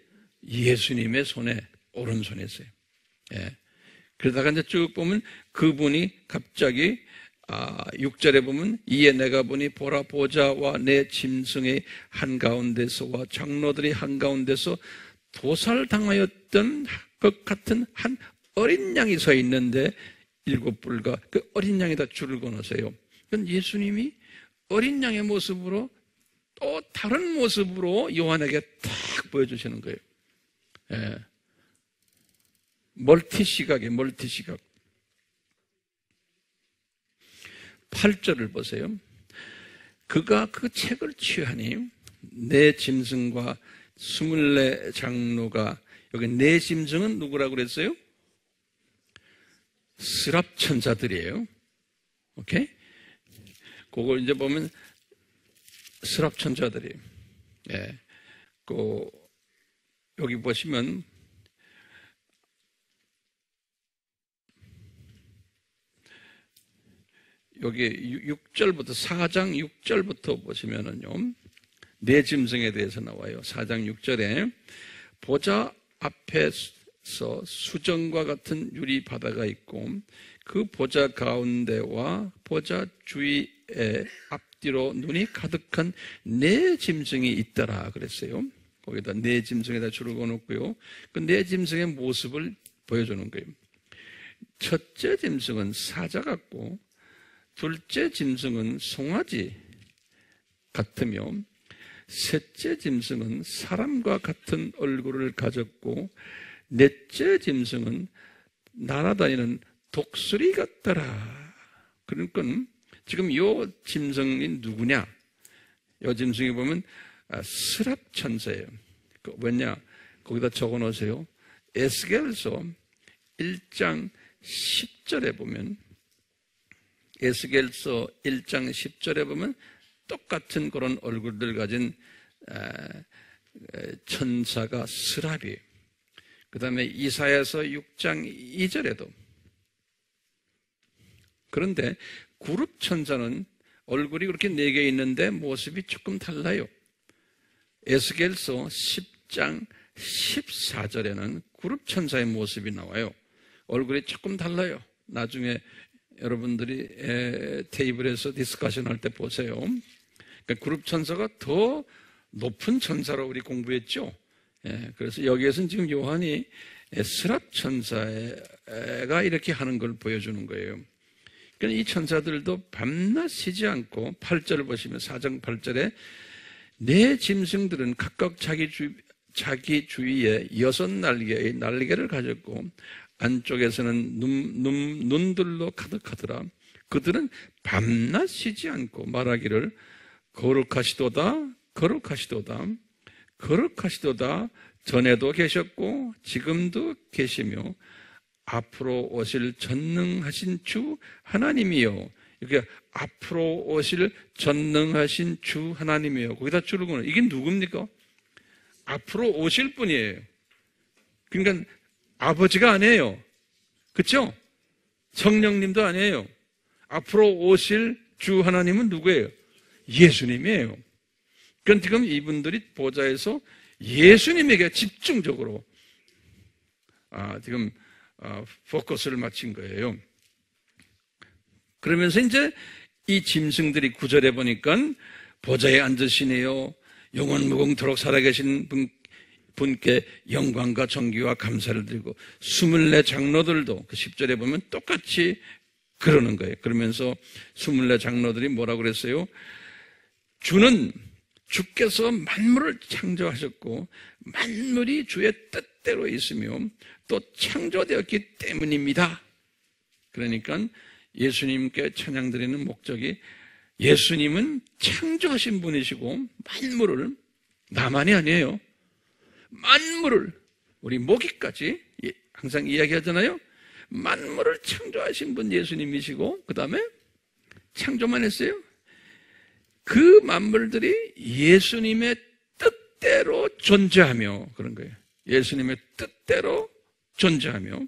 예수님의 손에 오른손에서요. 예. 그러다가 이제 쭉 보면 그분이 갑자기 6절에 보면 이에 내가 보니 보라 보좌와 내 짐승의 한가운데서와 장로들이 한가운데서 도살당하였던 것 같은 한 어린 양이 서 있는데 7뿔과 그 어린 양에다 줄을 거놓으세요. 그건 예수님이 어린 양의 모습으로 또 다른 모습으로 요한에게 탁 보여주시는 거예요. 예. 멀티시각이에요. 멀티시각. 8절을 보세요. 그가 그 책을 취하니 내 짐승과 24 장로가 여기 내 짐승은 누구라고 그랬어요? 스랍천자들이에요. 오케이? 그걸 이제 보면 스랍천자들이에요. 예. 여기 보시면 여기 6절부터 4장 6절부터 보시면은요. 내 짐승에 대해서 나와요. 4장 6절에 보좌 앞에서 수정과 같은 유리 바다가 있고 그 보좌 가운데와 보좌 주위에 앞뒤로 눈이 가득한 네 짐승이 있더라 그랬어요. 거기다 네 짐승에다 줄을 그어놓고요. 그 네 짐승의 모습을 보여주는 거예요. 첫째 짐승은 사자 같고 둘째 짐승은 송아지 같으며 셋째 짐승은 사람과 같은 얼굴을 가졌고 넷째 짐승은 날아다니는 독수리 같더라. 그러니까 지금 이 짐승이 누구냐? 이 짐승이 보면 스랍천사예요. 왜냐? 거기다 적어놓으세요. 에스겔서 1장 10절에 보면 에스겔서 1장 10절에 보면 똑같은 그런 얼굴들 가진 천사가 스랍이에요. 그 다음에 이사야서 6장 2절에도. 그런데 구룹 천사는 얼굴이 그렇게 4개 있는데 모습이 조금 달라요. 에스겔서 10장 14절에는 구룹 천사의 모습이 나와요. 얼굴이 조금 달라요. 나중에 여러분들이 테이블에서 디스커션 할 때 보세요. 그러니까 구룹 천사가 더 높은 천사로 우리 공부했죠. 그래서 여기에서는 지금 요한이 스랍 천사가 이렇게 하는 걸 보여주는 거예요. 그러니까 이 천사들도 밤낮 쉬지 않고 8절을 보시면 4장 8절에 네 짐승들은 각각 자기 주위에 6날개의 날개를 가졌고 안쪽에서는 눈들로 가득하더라. 그들은 밤낮 쉬지 않고 말하기를 거룩하시도다 거룩하시도다 거룩하시도다. 전에도 계셨고 지금도 계시며 앞으로 오실 전능하신 주 하나님이요. 이렇게 앞으로 오실 전능하신 주 하나님이요. 거기다 줄거는 이게 누굽니까? 앞으로 오실 분이에요. 그러니까 아버지가 아니에요. 그렇죠? 성령님도 아니에요. 앞으로 오실 주 하나님은 누구예요? 예수님이에요. 그러니까 지금 이분들이 보좌에서 예수님에게 집중적으로 지금 포커스를 맞춘 거예요. 그러면서 이제 이 짐승들이 9절에 보니까 보좌에 앉으시네요. 영원 무궁토록 살아계신 분께 영광과 존귀와 감사를 드리고 24 장로들도 그 10절에 보면 똑같이 그러는 거예요. 그러면서 24 장로들이 뭐라고 그랬어요? 주께서 만물을 창조하셨고 만물이 주의 뜻대로 있으며 또 창조되었기 때문입니다. 그러니까 예수님께 찬양드리는 목적이 예수님은 창조하신 분이시고 만물을 나만이 아니에요. 만물을 우리 모기까지 항상 이야기하잖아요. 만물을 창조하신 분 예수님이시고 그 다음에 창조만 했어요. 그 만물들이 예수님의 뜻대로 존재하며 그런 거예요. 예수님의 뜻대로 존재하며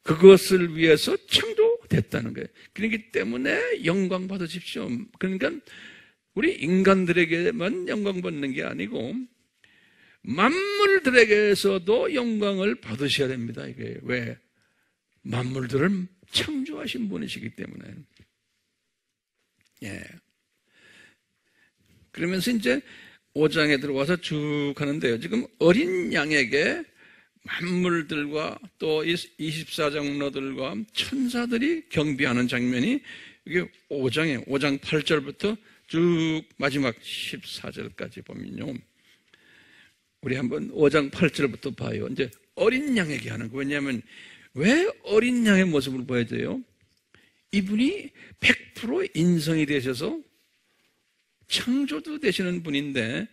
그것을 위해서 창조됐다는 거예요. 그렇기 때문에 영광 받으십시오. 그러니까 우리 인간들에게만 영광 받는 게 아니고 만물들에게서도 영광을 받으셔야 됩니다. 이게 왜? 만물들을 창조하신 분이시기 때문에. 예. 그러면서 이제 5장에 들어와서 쭉 하는데요. 지금 어린 양에게 만물들과 또 24장로들과 천사들이 경비하는 장면이 이게 5장 8절부터 쭉 마지막 14절까지 보면요. 우리 한번 5장 8절부터 봐요. 이제 어린 양에게 하는 거. 왜냐하면 왜 어린 양의 모습을 보여줘요? 이분이 100% 인성이 되셔서 창조도 되시는 분인데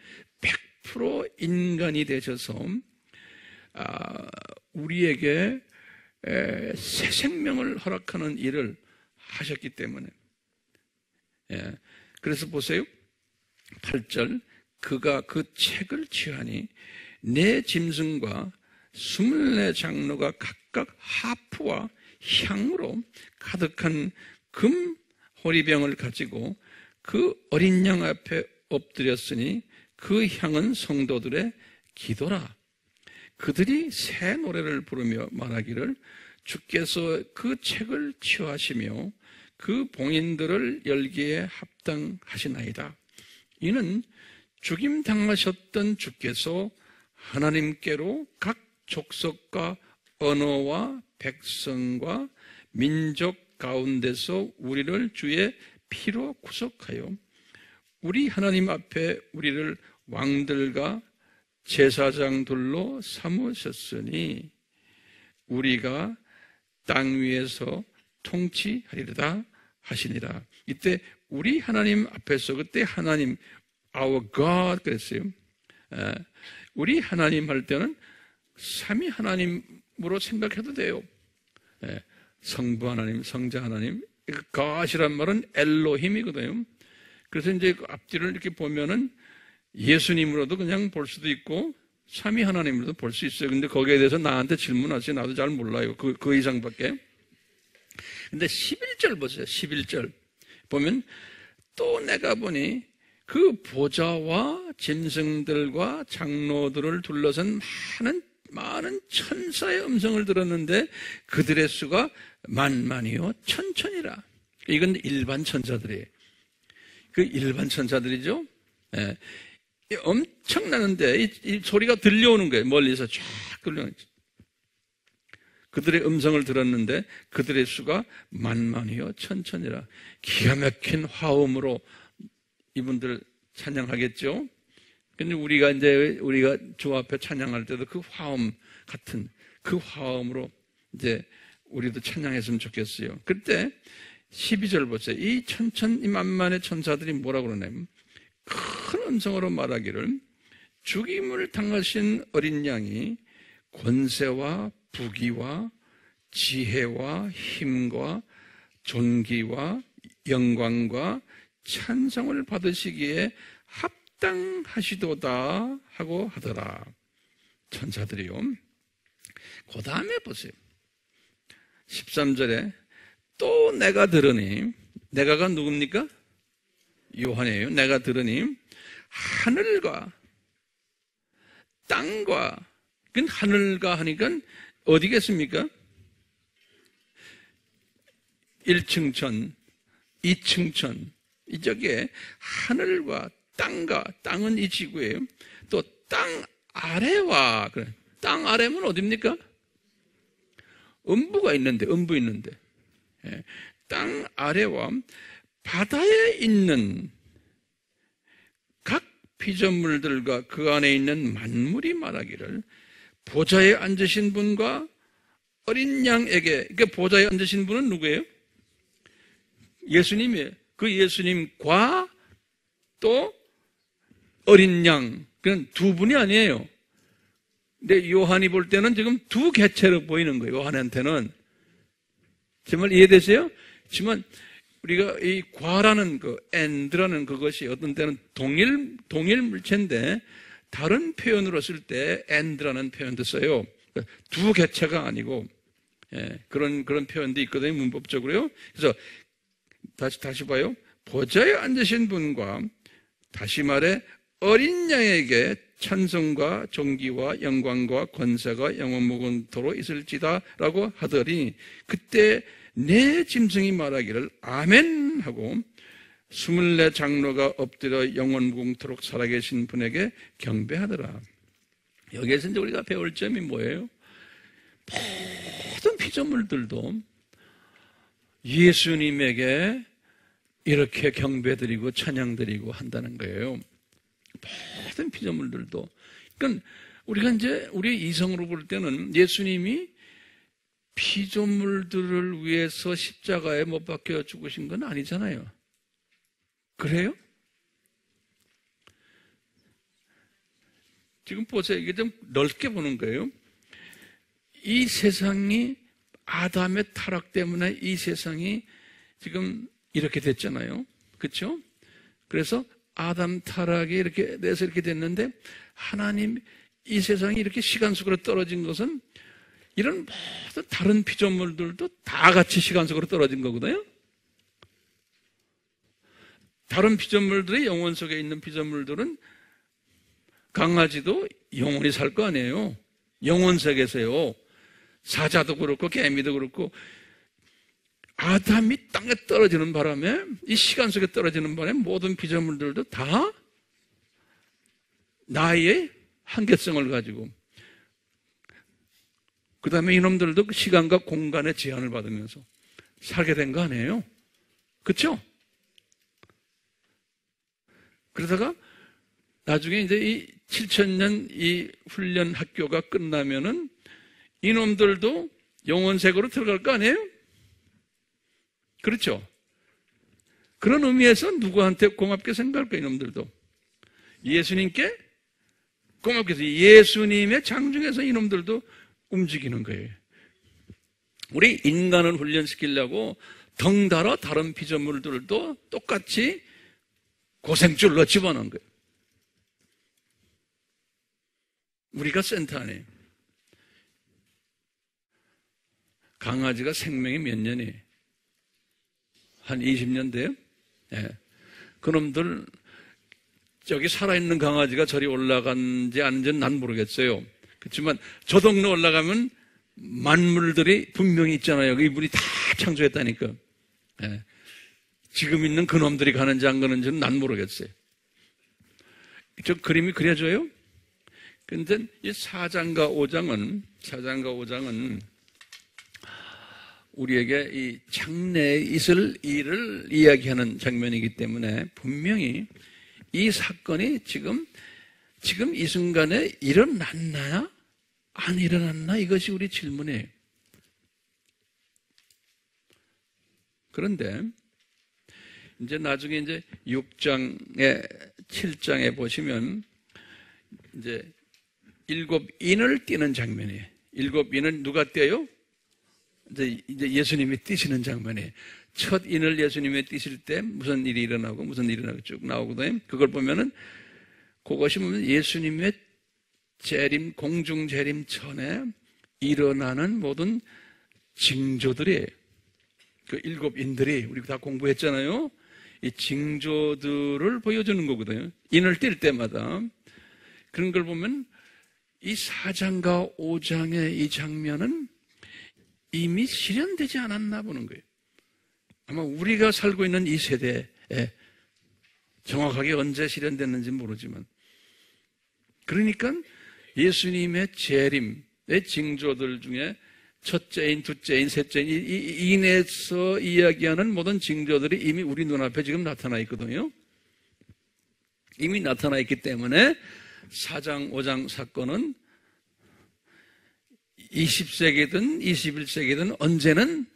100% 인간이 되셔서 우리에게 새 생명을 허락하는 일을 하셨기 때문에 그래서 보세요. 8절 그가 그 책을 취하니 네 짐승과 24 장로가 각각 하프와 향으로 가득한 금 호리병을 가지고 그 어린 양 앞에 엎드렸으니 그 향은 성도들의 기도라. 그들이 새 노래를 부르며 말하기를 주께서 그 책을 취하시며 그 봉인들을 열기에 합당하시나이다. 이는 죽임당하셨던 주께서 하나님께로 각 족속과 언어와 백성과 민족 가운데서 우리를 주의 피로 구속하여 우리 하나님 앞에 우리를 왕들과 제사장들로 삼으셨으니 우리가 땅 위에서 통치하리로다 하시니라. 이때 우리 하나님 앞에서 그때 하나님 our God 그랬어요. 우리 하나님 할 때는 삼위 하나님으로 생각해도 돼요. 성부 하나님, 성자 하나님. 가시란 말은 엘로힘이거든요. 그래서 이제 앞뒤를 이렇게 보면은 예수님으로도 그냥 볼 수도 있고 삼위 하나님으로도 볼 수 있어요. 근데 거기에 대해서 나한테 질문하세요. 나도 잘 몰라요. 그 이상밖에. 근데 11절 보세요. 11절 보면 또 내가 보니 그 보좌와 짐승들과 장로들을 둘러선 많은 천사의 음성을 들었는데 그들의 수가 만만이요 천천이라. 이건 일반 천사들이에요. 그 일반 천사들이죠. 예. 엄청나는데 이 소리가 들려오는 거예요. 멀리서 쫙 들려오는 거예요. 그들의 음성을 들었는데 그들의 수가 만만이요 천천이라. 기가 막힌 화음으로 이분들 찬양하겠죠. 근데 우리가 주 앞에 찬양할 때도 그 화음 같은 그 화음으로 이제 우리도 찬양했으면 좋겠어요. 그때 12절 보세요. 이 만만의 천사들이 뭐라고 그러냐면 큰 음성으로 말하기를 죽임을 당하신 어린 양이 권세와 부귀와 지혜와 힘과 존귀와 영광과 찬송을 받으시기에 합당하시도다 하고 하더라. 천사들이요. 그 다음에 보세요. 13절에 또 내가 들으니, 내가가 누굽니까? 요한이에요. 내가 들으니 하늘과 땅과, 하늘과 하니까 어디겠습니까? 1층 천, 2층 천, 이쪽에 하늘과 땅과, 땅은 이 지구예요. 또 땅 아래와, 땅 아래면 어딥니까? 음부 있는데. 예. 땅 아래와 바다에 있는 각 피조물들과 그 안에 있는 만물이 말하기를 보좌에 앉으신 분과 어린 양에게, 그러니까 보좌에 앉으신 분은 누구예요? 예수님이에요. 그 예수님과 또 어린 양, 그건 두 분이 아니에요. 근데 요한이 볼 때는 지금 두 개체로 보이는 거예요. 요한한테는. 정말 이해되세요? 하지만 우리가 이 과라는 and라는 그것이 어떤 때는 동일 물체인데 다른 표현으로 쓸 때 and라는 표현도 써요. 두 개체가 아니고, 예, 그런 표현도 있거든요. 문법적으로요. 그래서 다시 봐요. 보좌에 앉으신 분과 다시 말해 어린 양에게 찬송과 존귀와 영광과 권세가 영원무궁토록 있을지다라고 하더니 그때 내 짐승이 말하기를 아멘 하고 24 장로가 엎드려 영원무궁토록 살아계신 분에게 경배하더라. 여기에서 이제 우리가 배울 점이 뭐예요? 모든 피조물들도 예수님에게 이렇게 경배드리고 찬양드리고 한다는 거예요. 모든 피조물들도. 그러니까 우리가 이제 우리 이성으로 볼 때는 예수님이 피조물들을 위해서 십자가에 못 박혀 죽으신 건 아니잖아요. 그래요? 지금 보세요. 이게 좀 넓게 보는 거예요. 이 세상이 아담의 타락 때문에 이 세상이 지금 이렇게 됐잖아요. 그렇죠? 그래서 아담 타락이 이렇게 돼서 이렇게 됐는데 하나님 이 세상이 이렇게 시간 속으로 떨어진 것은 이런 모든 다른 피조물들도 다 같이 시간 속으로 떨어진 거거든요. 다른 피조물들의 영혼 속에 있는 피조물들은 강아지도 영원히 살 거 아니에요. 영혼 세계에서요. 사자도 그렇고 개미도 그렇고 아담이 땅에 떨어지는 바람에 이 시간 속에 떨어지는 바람에 모든 피조물들도 다 나의 한계성을 가지고 그 다음에 이놈들도 그 시간과 공간의 제한을 받으면서 살게 된 거 아니에요? 그렇죠? 그러다가 나중에 이제 이 7,000년 이 훈련 학교가 끝나면은 이놈들도 영혼세계로 들어갈 거 아니에요? 그렇죠? 그런 의미에서 누구한테 고맙게 생각할까, 이놈들도? 예수님께 고맙게 해서 예수님의 장중에서 이놈들도 움직이는 거예요. 우리 인간을 훈련시키려고 덩달아 다른 피조물들도 똑같이 고생줄로 집어넣은 거예요. 우리가 센터 아니에요. 강아지가 생명이 몇 년이에요? 한 20년 돼요? 네. 그놈들 저기 살아있는 강아지가 저리 올라간지 아닌지는 난 모르겠어요. 그렇지만 저 동네 올라가면 만물들이 분명히 있잖아요. 이분이 다 창조했다니까. 네. 지금 있는 그놈들이 가는지 안 가는지는 난 모르겠어요. 저 그림이 그려져요? 근데 이 4장과 5장은 우리에게 이 장래에 있을 일을 이야기하는 장면이기 때문에 분명히 이 사건이 지금 이 순간에 일어났나요? 안 일어났나? 이것이 우리 질문이에요. 그런데 이제 나중에 이제 6장에 7장에 보시면 이제 7인을 띄는 장면이에요. 7인을 누가 떼요? 이제 예수님이 띄시는 장면이에요. 첫 인을 예수님이 띄실 때 무슨 일이 일어나고 쭉 나오거든요. 그걸 보면은 그것이 보면 예수님의 재림, 공중 재림 전에 일어나는 모든 징조들이에요. 그 7인들이 우리 다 공부했잖아요. 이 징조들을 보여주는 거거든요. 인을 띌 때마다. 그런 걸 보면 이 4장과 5장의 이 장면은 이미 실현되지 않았나 보는 거예요. 아마 우리가 살고 있는 이 세대에 정확하게 언제 실현됐는지 모르지만, 그러니까 예수님의 재림의 징조들 중에 첫째인, 둘째인, 셋째인 이 인에서 이야기하는 모든 징조들이 이미 우리 눈앞에 지금 나타나 있거든요. 이미 나타나 있기 때문에 4장, 5장 사건은 20세기든 21세기든 언제는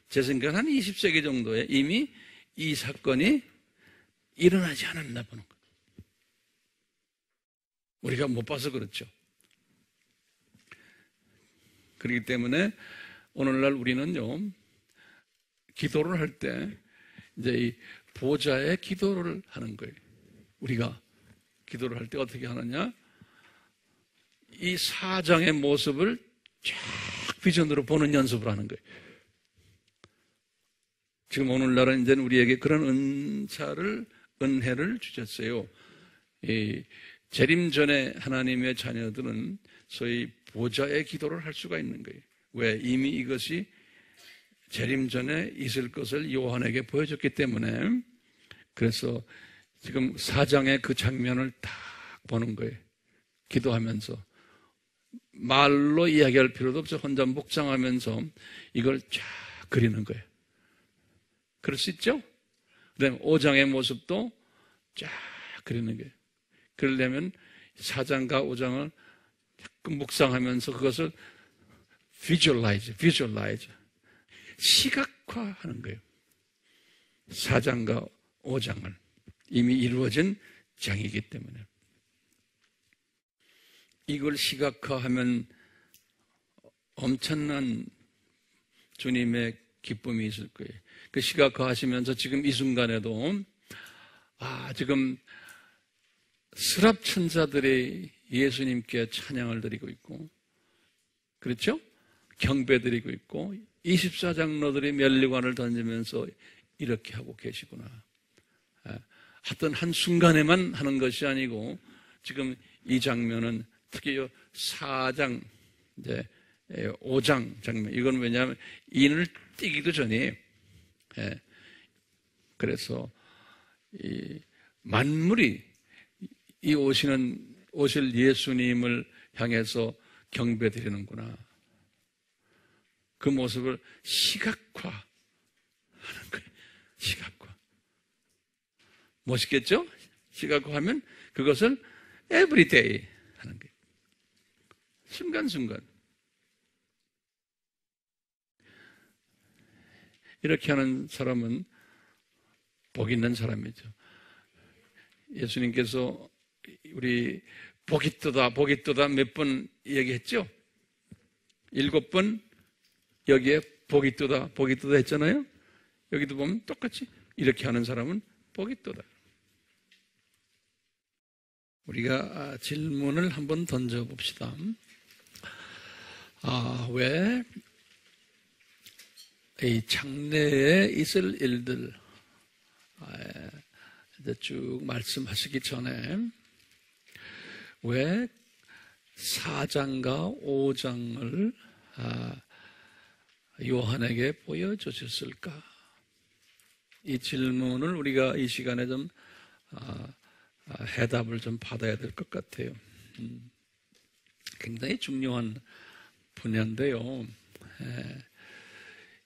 제 생각은 한 20세기 정도에 이미 이 사건이 일어나지 않았나 보는 거예요. 우리가 못 봐서 그렇죠. 그렇기 때문에 오늘날 우리는요, 기도를 할 때 이제 이 보좌의 기도를 하는 거예요. 우리가 기도를 할 때 어떻게 하느냐? 이 4장의 모습을 쫙 비전으로 보는 연습을 하는 거예요. 지금 오늘날은 이제 우리에게 그런 은혜를 주셨어요. 이 재림 전에 하나님의 자녀들은 소위 보좌의 기도를 할 수가 있는 거예요. 왜? 이미 이것이 재림 전에 있을 것을 요한에게 보여줬기 때문에. 그래서 지금 4장의 그 장면을 딱 보는 거예요. 기도하면서. 말로 이야기할 필요도 없죠. 혼자 묵상하면서 이걸 쫙 그리는 거예요. 그럴 수 있죠? 그 다음에 5장의 모습도 쫙 그리는 거예요. 그러려면 4장과 5장을 자꾸 묵상하면서 그것을 visualize, 시각화하는 거예요. 4장과 5장을 이미 이루어진 장이기 때문에. 이걸 시각화하면 엄청난 주님의 기쁨이 있을 거예요. 그 시각화하시면서 지금 이 순간에도 지금 스랍 천사들이 예수님께 찬양을 드리고 있고, 그렇죠? 경배 드리고 있고, 24장로들이 면류관을 던지면서 이렇게 하고 계시구나. 어떤 한 순간에만 하는 것이 아니고, 지금 이 장면은 특히 4장, 이제 5장 장면, 이건 왜냐하면 인을 띄기도 전이에요. 그래서 이 만물이 이 오실 예수님을 향해서 경배 드리는구나. 그 모습을 시각화하는 거예요. 시각화. 멋있겠죠? 시각화하면 그것을 everyday 하는 거예요. 순간순간. 이렇게 하는 사람은 복 있는 사람이죠. 예수님께서 우리 복이 뜨다 몇 번 얘기했죠? 7번 여기에 복이 뜨다, 복이 뜨다 했잖아요. 여기도 보면 똑같이 이렇게 하는 사람은 복이 뜨다. 우리가 질문을 한번 던져봅시다. 왜 이 장래에 있을 일들 이제 쭉 말씀하시기 전에 왜 4장과 5장을 요한에게 보여주셨을까? 이 질문을 우리가 이 시간에 좀 해답을 좀 받아야 될 것 같아요. 굉장히 중요한 분야인데요.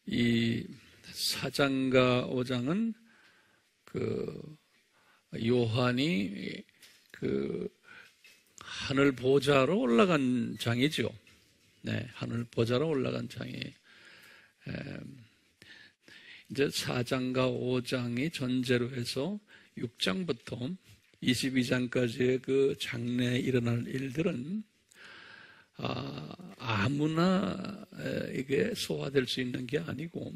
이 4장과 5장은 그 요한이 그 하늘 보좌로 올라간 장이죠. 네, 하늘 보좌로 올라간 장이. 이제 4장과 5장이 전제로 해서 6장부터 22장까지의 그 장래에 일어날 일들은 아무나 이게 소화될 수 있는 게 아니고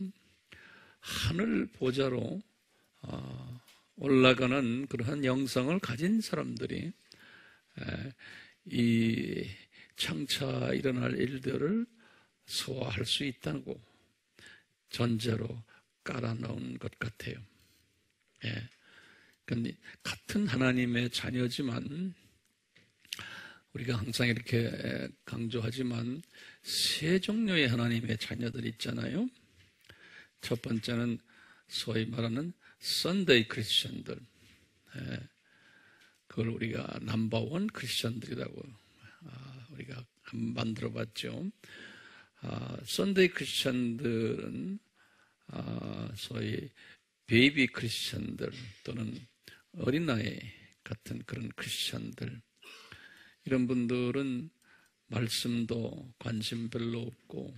하늘 보좌로 올라가는 그러한 영성을 가진 사람들이 이 장차 일어날 일들을 소화할 수 있다고 전제로 깔아놓은 것 같아요. 그러니까 같은 하나님의 자녀지만 우리가 항상 이렇게 강조하지만 세 종류의 하나님의 자녀들이 있잖아요. 첫 번째는 소위 말하는 썬데이 크리스천들. 그걸 우리가 넘버원 크리스천들이라고 우리가 한번 만들어 봤죠. 썬데이 크리스천들은 소위 베이비 크리스천들 또는 어린아이 같은 그런 크리스천들, 이런 분들은 말씀도 관심 별로 없고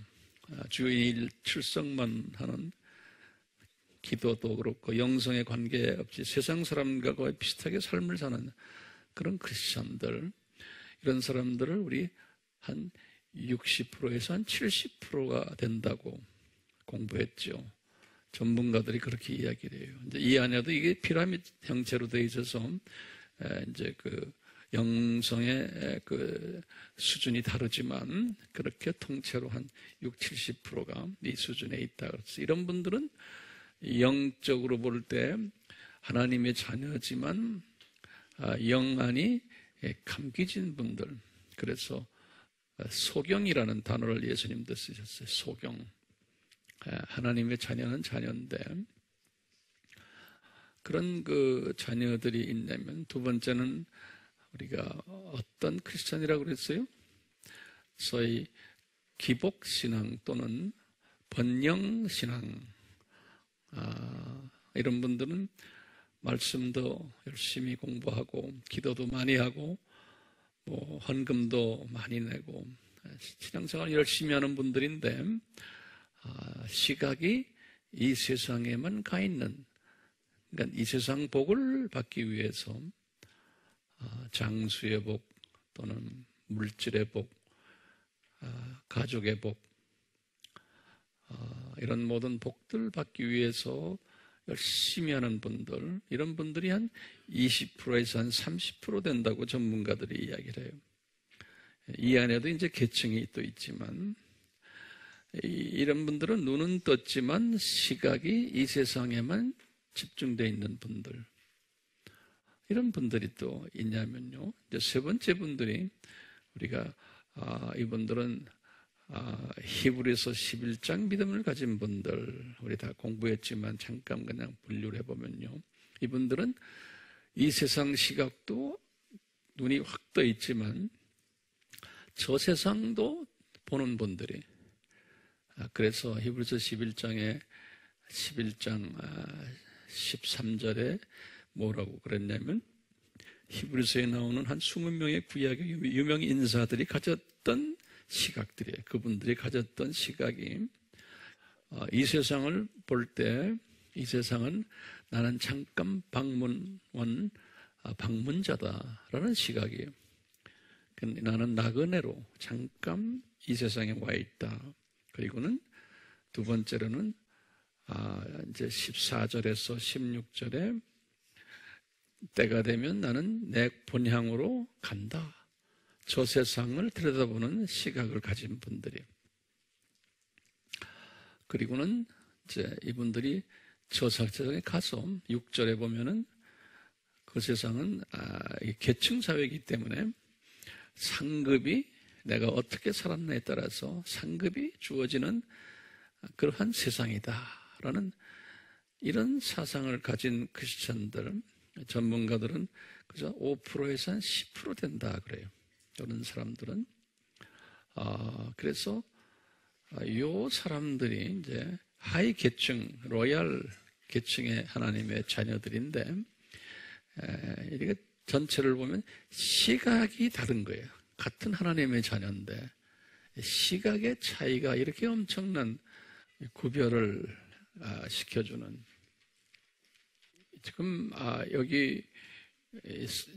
주일 출석만 하는, 기도도 그렇고 영성에 관계없이 세상 사람과 거의 비슷하게 삶을 사는 그런 크리스천들, 이런 사람들을 우리 한 60%에서 한 70%가 된다고 공부했죠. 전문가들이 그렇게 이야기를 해요. 이제 이 안에도 이게 피라미드 형태로 되어 있어서 이제 그 영성의 그 수준이 다르지만 그렇게 통째로 한 60, 70%가 이 수준에 있다. 그래서 이런 분들은 영적으로 볼 때 하나님의 자녀지만 영안이 감기진 분들. 그래서 소경이라는 단어를 예수님도 쓰셨어요. 소경. 하나님의 자녀는 자녀인데 그런 그 자녀들이 있냐면, 두 번째는 우리가 어떤 크리스천이라고 그랬어요? 소위 기복신앙 또는 번영신앙. 이런 분들은 말씀도 열심히 공부하고 기도도 많이 하고 뭐 헌금도 많이 내고 신앙생활 열심히 하는 분들인데 시각이 이 세상에만 가 있는, 그러니까 이 세상 복을 받기 위해서 장수의 복 또는 물질의 복, 가족의 복, 이런 모든 복들 받기 위해서 열심히 하는 분들, 이런 분들이 한 20%에서 한 30% 된다고 전문가들이 이야기를 해요. 이 안에도 이제 계층이 또 있지만, 이런 분들은 눈은 떴지만 시각이 이 세상에만 집중되어 있는 분들, 이런 분들이 또 있냐면요. 이제 세 번째 분들이 우리가 이분들은 히브리서 11장 믿음을 가진 분들, 우리 다 공부했지만 잠깐 그냥 분류를 해보면요, 이분들은 이 세상 시각도 눈이 확 떠 있지만 저 세상도 보는 분들이, 그래서 히브리서 11장 13절에 뭐라고 그랬냐면, 히브리서에 나오는 한 20명의 구약의 유명 인사들이 가졌던 시각들이에요. 그분들이 가졌던 시각이 이 세상을 볼 때, 이 세상은 나는 잠깐 방문자다라는 시각이에요. 나는 나그네로 잠깐 이 세상에 와 있다. 그리고는 두 번째로는 이제 14절에서 16절에 때가 되면 나는 내 본향으로 간다. 저 세상을 들여다보는 시각을 가진 분들이. 그리고는 이제 이분들이 저 세상에 가서 6절에 보면은 그 세상은 계층 사회이기 때문에 상급이 내가 어떻게 살았나에 따라서 상급이 주어지는 그러한 세상이다라는 이런 사상을 가진 크리스천들, 전문가들은 그저 5%에서 한 10% 된다 그래요. 이런 사람들은. 그래서 요 사람들이 이제 하이 계층, 로얄 계층의 하나님의 자녀들인데, 이게 전체를 보면 시각이 다른 거예요. 같은 하나님의 자녀인데 시각의 차이가 이렇게 엄청난 구별을 시켜주는. 지금 여기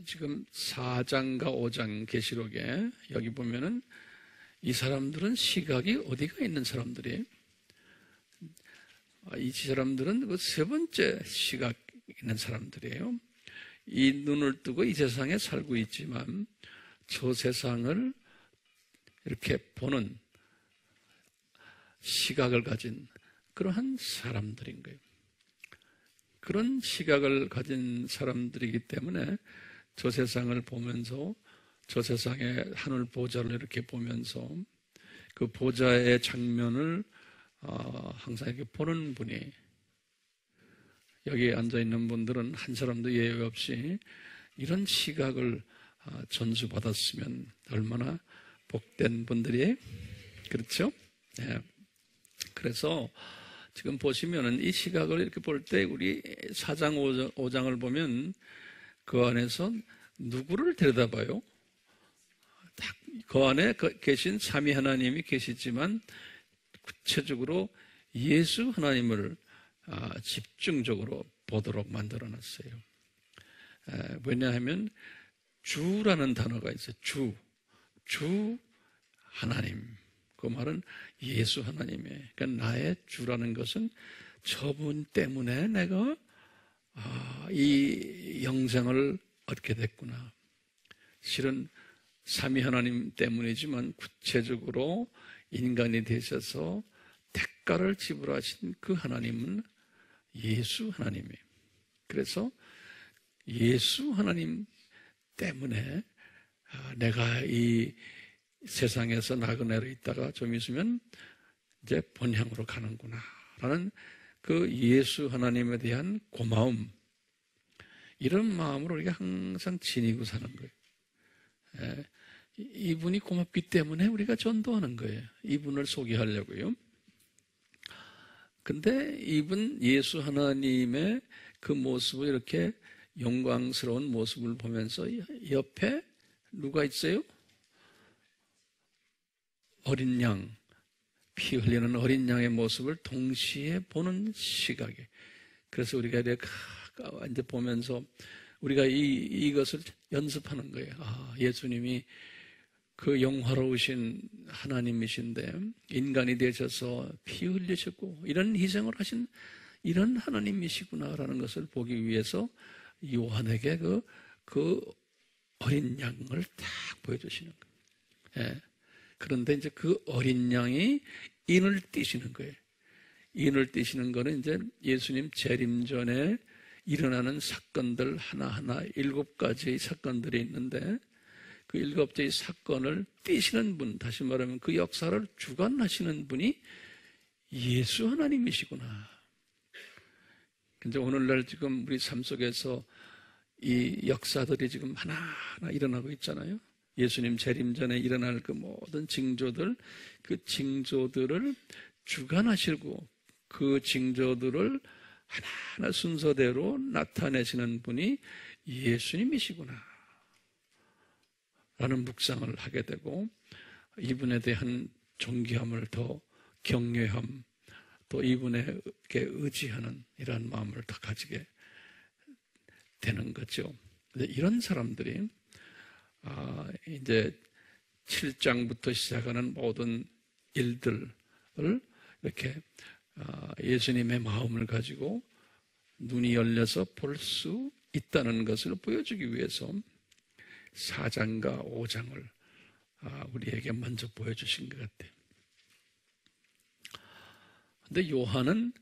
지금 4장과 5장 계시록에 여기 보면은 이 사람들은 시각이 어디가 있는 사람들이에요? 이 사람들은 그 세 번째 시각 있는 사람들이에요. 이 눈을 뜨고 이 세상에 살고 있지만 저 세상을 이렇게 보는 시각을 가진 그러한 사람들인 거예요. 그런 시각을 가진 사람들이기 때문에 저 세상을 보면서 저 세상의 하늘 보좌를 이렇게 보면서 그 보좌의 장면을 항상 이렇게 보는 분이, 여기 앉아있는 분들은 한 사람도 예외 없이 이런 시각을 전수받았으면 얼마나 복된 분들이, 그렇죠? 네. 그래서 지금 보시면은 이 시각을 이렇게 볼 때 우리 4장 5장을 보면 그 안에서 누구를 들여다봐요? 딱 그 안에 계신 삼위 하나님이 계시지만 구체적으로 예수 하나님을 집중적으로 보도록 만들어놨어요. 왜냐하면 주라는 단어가 있어요. 주 하나님. 그 말은 예수 하나님이에요. 그러니까 나의 주라는 것은 저분 때문에 내가 이 영생을 얻게 됐구나. 실은 삼위 하나님 때문이지만 구체적으로 인간이 되셔서 대가를 지불하신 그 하나님은 예수 하나님이에요. 그래서 예수 하나님 때문에 내가 이 세상에서 나그네로 있다가 좀 있으면 이제 본향으로 가는구나 라는 그 예수 하나님에 대한 고마움, 이런 마음으로 우리가 항상 지니고 사는 거예요. 이분이 고맙기 때문에 우리가 전도하는 거예요. 이분을 소개하려고요. 근데 이분 예수 하나님의 그 모습을, 이렇게 영광스러운 모습을 보면서 옆에 누가 있어요? 어린 양, 피 흘리는 어린 양의 모습을 동시에 보는 시각에. 그래서 우리가 이제 보면서 우리가 이것을 연습하는 거예요. 예수님이 그 영화로우신 하나님이신데 인간이 되셔서 피 흘리셨고 이런 희생을 하신 이런 하나님이시구나라는 것을 보기 위해서 요한에게 그 어린 양을 딱 보여주시는 거예요. 예. 그런데 이제 그 어린 양이 인을 띠시는 거예요. 인을 띠시는 거는 이제 예수님 재림 전에 일어나는 사건들 하나하나 7가지의 사건들이 있는데 그 7개의 사건을 띠시는 분, 다시 말하면 그 역사를 주관하시는 분이 예수 하나님이시구나. 근데 오늘날 지금 우리 삶 속에서 이 역사들이 지금 하나하나 일어나고 있잖아요. 예수님 재림 전에 일어날 그 모든 징조들, 그 징조들을 주관하시고 그 징조들을 하나하나 순서대로 나타내시는 분이 예수님이시구나 라는 묵상을 하게 되고, 이분에 대한 존귀함을 더 경외함, 또 이분에게 의지하는 이러한 마음을 더 가지게 되는 거죠. 이런 사람들이 이제 7장부터 시작하는 모든 일들을 이렇게 예수님의 마음을 가지고 눈이 열려서 볼 수 있다는 것을 보여주기 위해서 4장과 5장을 우리에게 먼저 보여주신 것 같아요. 근데 요한은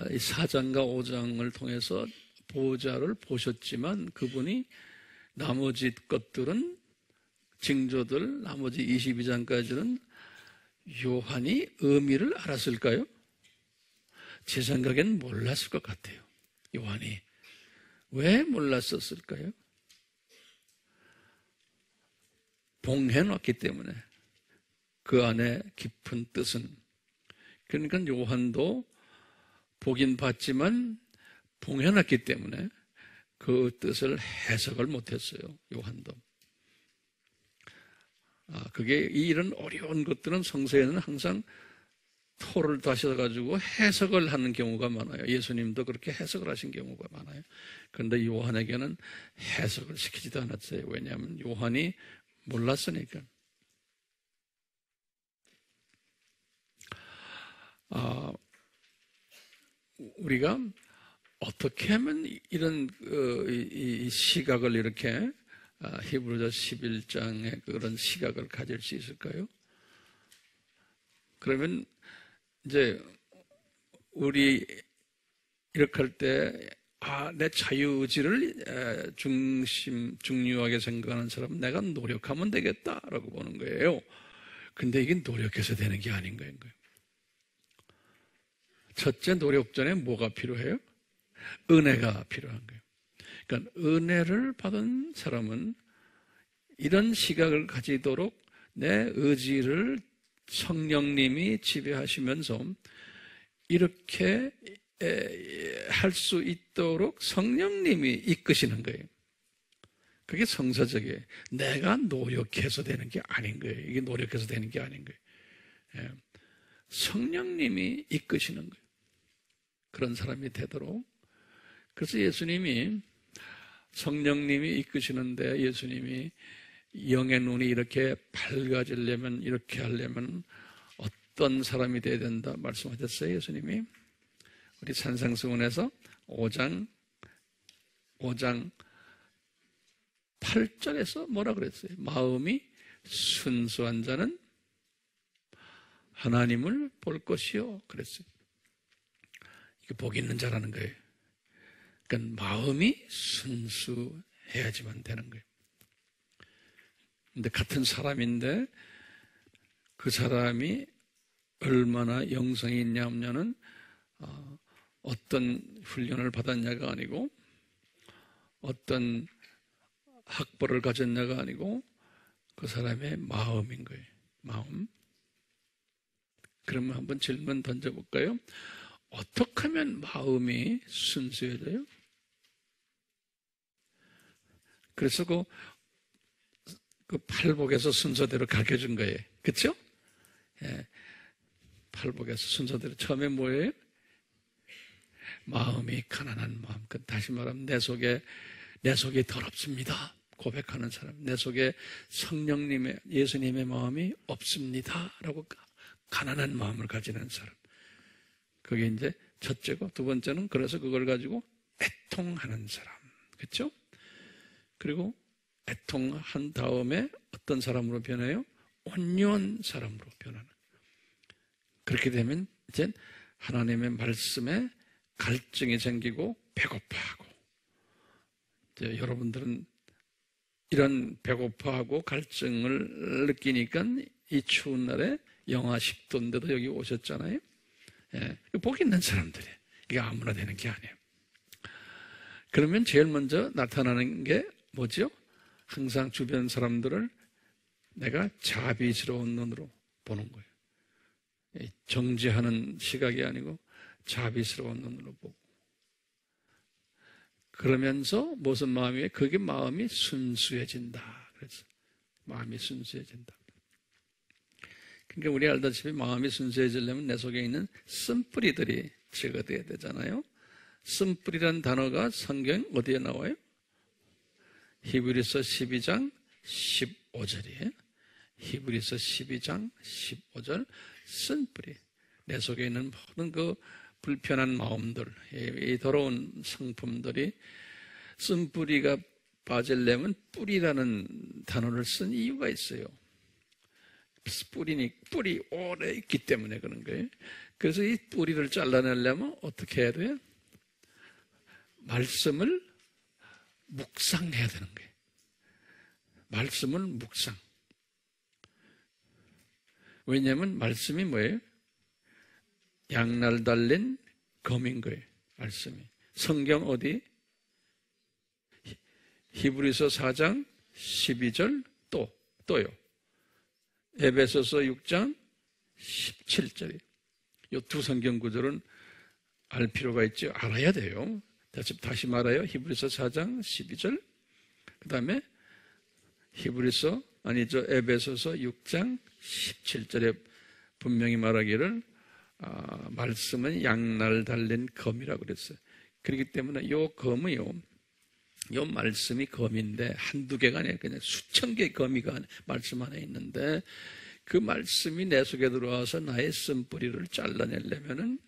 이 4장과 5장을 통해서 보호자를 보셨지만 그분이 나머지 것들은 징조들 나머지 22장까지는 요한이 의미를 알았을까요? 제 생각엔 몰랐을 것 같아요. 요한이 왜 몰랐었을까요? 봉해놨기 때문에 그 안에 깊은 뜻은, 그러니까 요한도 보긴 봤지만 봉해놨기 때문에 그 뜻을 해석을 못했어요. 요한도. 그게 이런 어려운 것들은 성서에는 항상 토를 다셔가지고 해석을 하는 경우가 많아요. 예수님도 그렇게 해석을 하신 경우가 많아요. 그런데 요한에게는 해석을 시키지도 않았어요. 왜냐하면 요한이 몰랐으니까. 우리가 어떻게 하면 이런 이 시각을 이렇게 히브리서 11장의 그런 시각을 가질 수 있을까요? 그러면 이제 우리 이렇게 할 때 내 자유의지를 중요하게 생각하는 사람은 내가 노력하면 되겠다라고 보는 거예요. 근데 이게 노력해서 되는 게 아닌 거예요. 첫째, 노력 전에 뭐가 필요해요? 은혜가 필요한 거예요. 그러니까 은혜를 받은 사람은 이런 시각을 가지도록 내 의지를 성령님이 지배하시면서 이렇게 할 수 있도록 성령님이 이끄시는 거예요. 그게 성서적이에요. 내가 노력해서 되는 게 아닌 거예요. 이게 노력해서 되는 게 아닌 거예요. 성령님이 이끄시는 거예요. 그런 사람이 되도록. 그래서 예수님이 성령님이 이끄시는데 예수님이 영의 눈이 이렇게 밝아지려면, 이렇게 하려면 어떤 사람이 되어야 된다 말씀하셨어요. 예수님이 우리 산상수훈에서 5장 8절에서 뭐라 그랬어요? 마음이 순수한 자는 하나님을 볼 것이요 그랬어요. 이게 복 있는 자라는 거예요. 그러니까 마음이 순수해야지만 되는 거예요. 근데 같은 사람인데 그 사람이 얼마나 영성이 있냐면은 어떤 훈련을 받았냐가 아니고 어떤 학벌을 가졌냐가 아니고 그 사람의 마음인 거예요. 마음. 그러면 한번 질문 던져볼까요? 어떻게 하면 마음이 순수해져요? 그래서 그 팔복에서 순서대로 가르쳐준 거예요. 그렇죠? 예. 팔복에서 순서대로 처음에 뭐예요? 마음이 가난한 마음. 다시 말하면 내 속에 더럽습니다. 고백하는 사람. 내 속에 성령님의, 예수님의 마음이 없습니다. 라고 가난한 마음을 가지는 사람. 그게 이제 첫째고, 두 번째는 그래서 그걸 가지고 애통하는 사람. 그렇죠? 그리고 애통한 다음에 어떤 사람으로 변해요? 온유한 사람으로 변하는. 그렇게 되면 이제 하나님의 말씀에 갈증이 생기고 배고파하고, 이제 여러분들은 이런 배고파하고 갈증을 느끼니까 이 추운 날에 영하 10도인데도 여기 오셨잖아요. 예, 복 있는 사람들이에요. 이게 아무나 되는 게 아니에요. 그러면 제일 먼저 나타나는 게 뭐죠? 항상 주변 사람들을 내가 자비스러운 눈으로 보는 거예요. 정죄하는 시각이 아니고 자비스러운 눈으로 보고. 그러면서 무슨 마음이에요? 그게 마음이 순수해진다. 그래서 마음이 순수해진다. 그러니까 우리 알다시피 마음이 순수해지려면 내 속에 있는 쓴뿌리들이 제거돼야 되잖아요. 쓴뿌리라는 단어가 성경 어디에 나와요? 히브리서 12장 15절이에요. 히브리서 12장 15절 쓴뿌리. 내 속에 있는 모든 그 불편한 마음들, 이 더러운 성품들이 쓴뿌리가 빠지려면 뿌리라는 단어를 쓴 이유가 있어요. 뿌리 오래 있기 때문에 그런 거예요. 그래서 이 뿌리를 잘라내려면 어떻게 해야 돼요? 말씀을 묵상해야 되는 거예요. 말씀을 묵상. 왜냐하면 말씀이 뭐예요? 양날 달린 검인 거예요. 말씀이. 성경 어디? 히브리서 4장 12절 또요. 에베소서 6장 17절이에요. 이 두 성경 구절은 알 필요가 있죠. 알아야 돼요. 다시 말해요. 히브리서 4장 12절. 그 다음에 에베소서 6장 17절에 분명히 말하기를 말씀은 양날 달린 검이라고 그랬어요. 그렇기 때문에 이 검이요, 이 말씀이 검인데 한두 개가 아니라 그냥 수천 개의 검이 말씀 안에 있는데 그 말씀이 내 속에 들어와서 나의 쓴뿌리를 잘라내려면은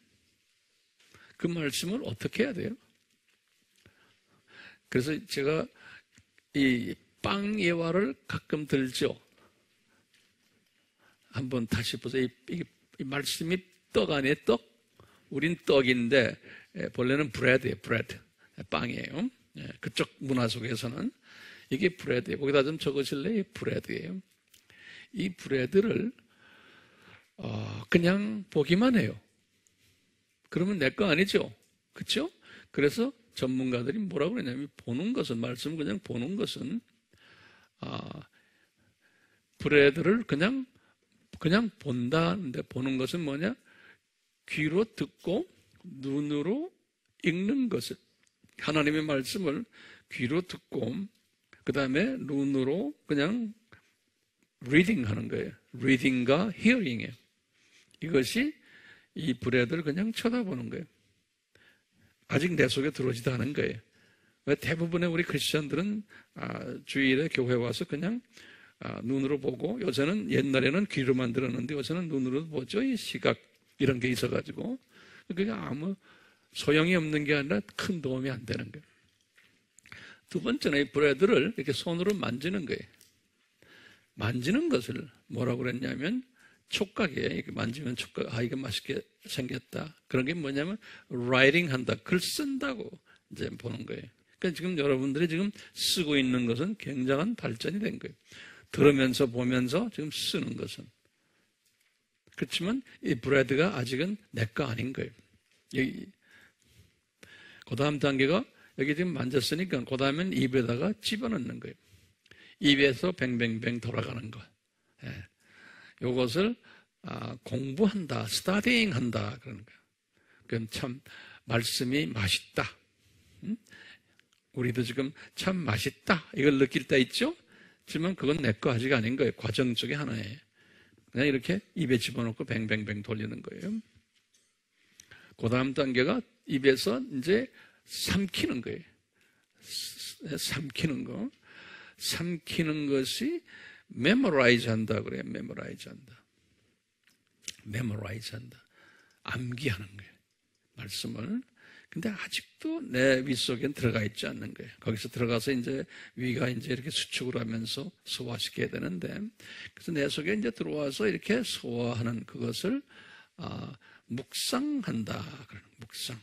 그 말씀을 어떻게 해야 돼요? 그래서 제가 이 빵 예화를 가끔 들죠. 한번 다시 보세요. 이 말씀이 떡 아니에요? 떡? 우린 떡인데 본래는 브레드예요. 브레드. 빵이에요. 그쪽 문화 속에서는 이게 브레드예요. 거기다 좀 적으실래요? 브레드예요. 이 브레드를 그냥 보기만 해요. 그러면 내 거 아니죠? 그렇죠? 그래서 전문가들이 뭐라고 그러냐면 보는 것은, 말씀을 그냥 보는 것은 브레드를 그냥 본다는데, 보는 것은 뭐냐? 귀로 듣고 눈으로 읽는 것을, 하나님의 말씀을 귀로 듣고 그 다음에 눈으로 그냥 리딩 하는 거예요. 리딩과 히어링이에요. 이것이 이 브레드를 그냥 쳐다보는 거예요. 아직 내 속에 들어오지도 않은 거예요. 대부분의 우리 크리스천들은 주일에 교회 와서 그냥 눈으로 보고, 요새는 옛날에는 귀로만 들었는데 요새는 눈으로 보죠. 이 시각 이런 게 있어가지고 그게 아무 소용이 없는 게 아니라 큰 도움이 안 되는 거예요. 두 번째는 이 브레드를 이렇게 손으로 만지는 거예요. 만지는 것을 뭐라고 그랬냐면 촉각이에요. 이렇게 만지면 촉각, 이거 맛있게 생겼다. 그런 게 뭐냐면 라이팅 한다, 글 쓴다고 이제 보는 거예요. 그러니까 지금 여러분들이 지금 쓰고 있는 것은 굉장한 발전이 된 거예요. 들으면서 보면서 지금 쓰는 것은. 그렇지만 이 브레드가 아직은 내 거 아닌 거예요. 그 다음 단계가 여기 지금 만졌으니까 그 다음엔 입에다가 집어넣는 거예요. 입에서 뱅뱅뱅 돌아가는 거. 이것을 공부한다, 스타딩 한다 그러는 거예요. 그건 참 말씀이 맛있다. 우리도 지금 참 맛있다 이걸 느낄 때 있죠? 하지만 그건 내 거 아직 아닌 거예요. 과정 중에 하나예요. 그냥 이렇게 입에 집어넣고 뱅뱅뱅 돌리는 거예요. 그 다음 단계가 입에서 이제 삼키는 거예요. 삼키는 거. 삼키는 것이 메모라이즈 한다 그래요. 메모라이즈 한다. 메모라이즈 한다. 암기하는 거예요. 말씀을. 근데 아직도 내 위 속엔 들어가 있지 않는 거예요. 거기서 들어가서 이제 위가 이제 이렇게 수축을 하면서 소화시켜야 되는데, 그래서 내 속에 이제 들어와서 이렇게 소화하는 그것을 묵상한다. 그런 묵상.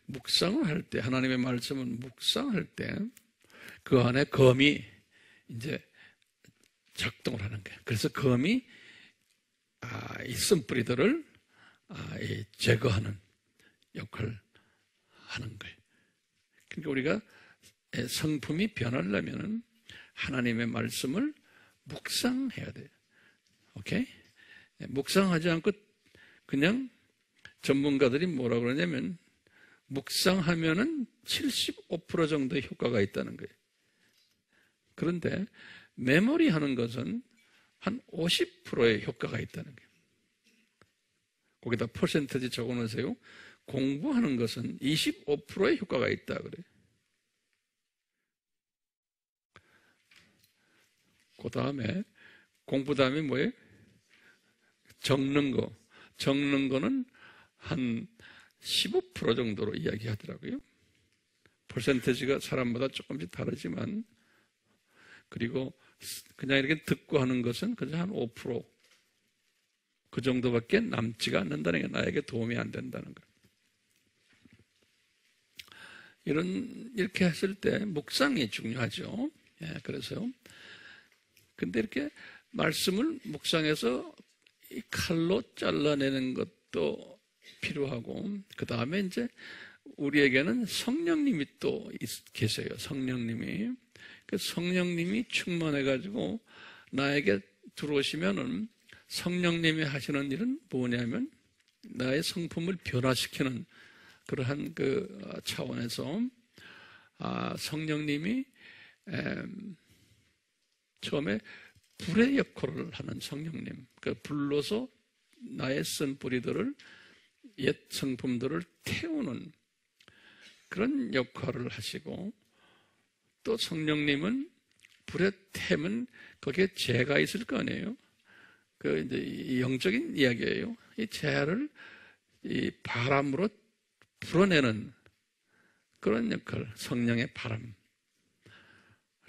묵상을 할 때, 하나님의 말씀을 묵상할 때, 그 안에 검이 이제 작동을 하는 거예요. 그래서 검이 이 쓴뿌리들을 제거하는 역할을 하는 거예요. 그러니까 우리가 성품이 변하려면 하나님의 말씀을 묵상해야 돼요. 오케이? 묵상하지 않고 그냥 전문가들이 뭐라고 그러냐면 묵상하면은 75% 정도의 효과가 있다는 거예요. 그런데 메모리 하는 것은 한 50%의 효과가 있다는 거예요. 거기다 퍼센트지 적어놓으세요. 공부하는 것은 25%의 효과가 있다 그래요. 그 다음에 공부 다음에 뭐예요? 적는 거. 적는 거는 한 15% 정도로 이야기하더라고요. 퍼센테이지가 사람마다 조금씩 다르지만, 그리고 그냥 이렇게 듣고 하는 것은 그저 한 5%, 그 정도밖에 남지가 않는다는 게 나에게 도움이 안 된다는 거예요. 이렇게 했을 때 묵상이 중요하죠. 예, 그래서요. 근데 이렇게 말씀을 묵상해서 이 칼로 잘라내는 것도 필요하고, 그 다음에 이제 우리에게는 성령님이 또 계세요. 성령님이. 그 성령님이 충만해가지고 나에게 들어오시면은 성령님이 하시는 일은 뭐냐면 나의 성품을 변화시키는 그러한 그 차원에서 성령님이 처음에 불의 역할을 하는 성령님, 그 불로서 나의 쓴 뿌리들을, 옛 성품들을 태우는 그런 역할을 하시고, 또 성령님은 불에 태면 거기에 재가 있을 거 아니에요. 그 이제 영적인 이야기예요. 이 재를 이 바람으로 불어내는 그런 역할, 성령의 바람.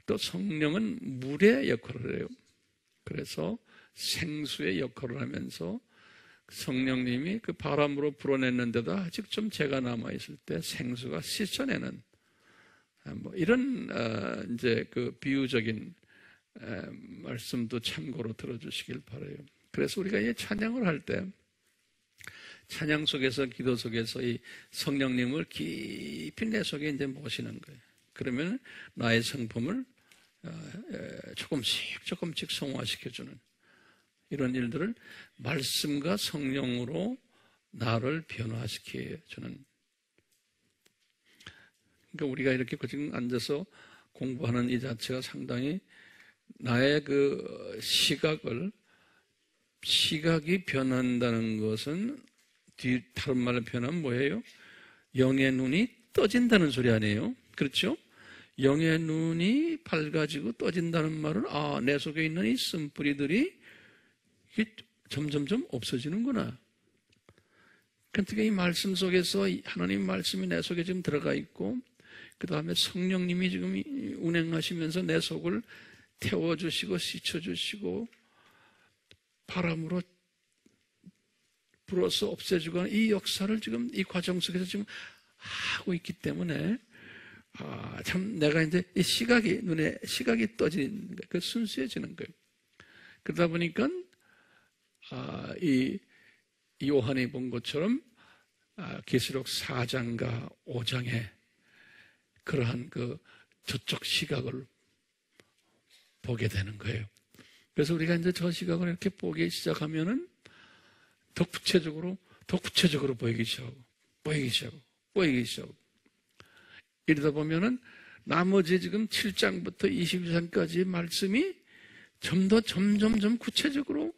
또 성령은 물의 역할을 해요. 그래서 생수의 역할을 하면서 성령님이 그 바람으로 불어냈는데도 아직 좀 재가 남아있을 때 생수가 씻어내는 뭐 이런 이제 그 비유적인 말씀도 참고로 들어주시길 바라요. 그래서 우리가 이 찬양을 할 때 찬양 속에서, 기도 속에서 이 성령님을 깊이 내 속에 이제 모시는 거예요. 그러면 나의 성품을 조금씩 성화시켜주는 이런 일들을 말씀과 성령으로 나를 변화시켜주는. 그러니까 우리가 이렇게 지금 앉아서 공부하는 이 자체가 상당히 나의 그 시각이 변한다는 것은 다른 말로 표현하면 뭐예요? 영의 눈이 떠진다는 소리 아니에요? 그렇죠? 영의 눈이 밝아지고 떠진다는 말은 내 속에 있는 이 쓴뿌리들이 점점점 없어지는구나. 그러니까 이 말씀 속에서 하나님 말씀이 내 속에 지금 들어가 있고, 그 다음에 성령님이 지금 운행하시면서 내 속을 태워주시고 씻어주시고 바람으로 불어서 없애주고 하는 이 역사를 지금 이 과정 속에서 지금 하고 있기 때문에 참 내가 이제 이 눈에 시각이 떠지는 거예요. 그 순수해지는 거예요. 그러다 보니까 이 요한이 본 것처럼 계시록 4장과 5장에 그러한 그 저쪽 시각을 보게 되는 거예요. 그래서 우리가 이제 저 시각을 이렇게 보기 시작하면은 더 구체적으로 보이기 시작하고 이러다 보면은 나머지 지금 7장부터 22장까지의 말씀이 점점 구체적으로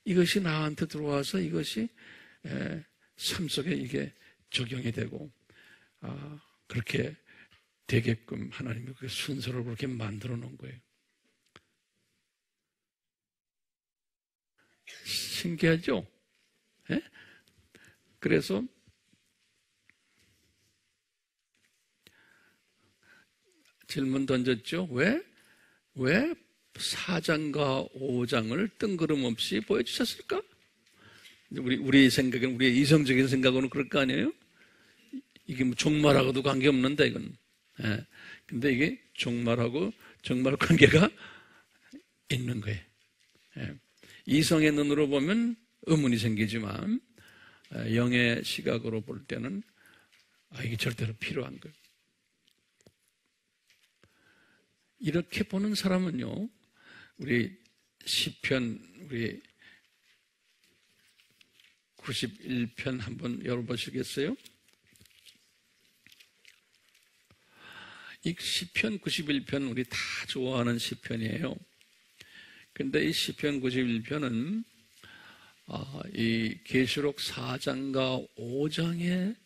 이것이 나한테 들어와서 이것이 삶 속에 이게 적용이 되고 그렇게 되게끔 하나님이 그 순서를 그렇게 만들어 놓은 거예요. 신기하죠? 예? 그래서 질문 던졌죠. 왜 4장과 5장을 뜬구름없이 보여주셨을까? 우리 생각에는, 우리의 이성적인 생각으로는 그럴 거 아니에요? 이게 뭐 종말하고도 관계없는데, 이건. 예. 근데 이게 종말하고 정말 관계가 있는 거예요. 예. 이성의 눈으로 보면 의문이 생기지만, 영의 시각으로 볼 때는, 이게 절대로 필요한 거예요. 이렇게 보는 사람은요, 우리 시편, 우리 91편 한번 열어보시겠어요? 이 시편 91편 우리 다 좋아하는 시편이에요. 근데 이 시편 91편은 이 계시록 4장과 5장의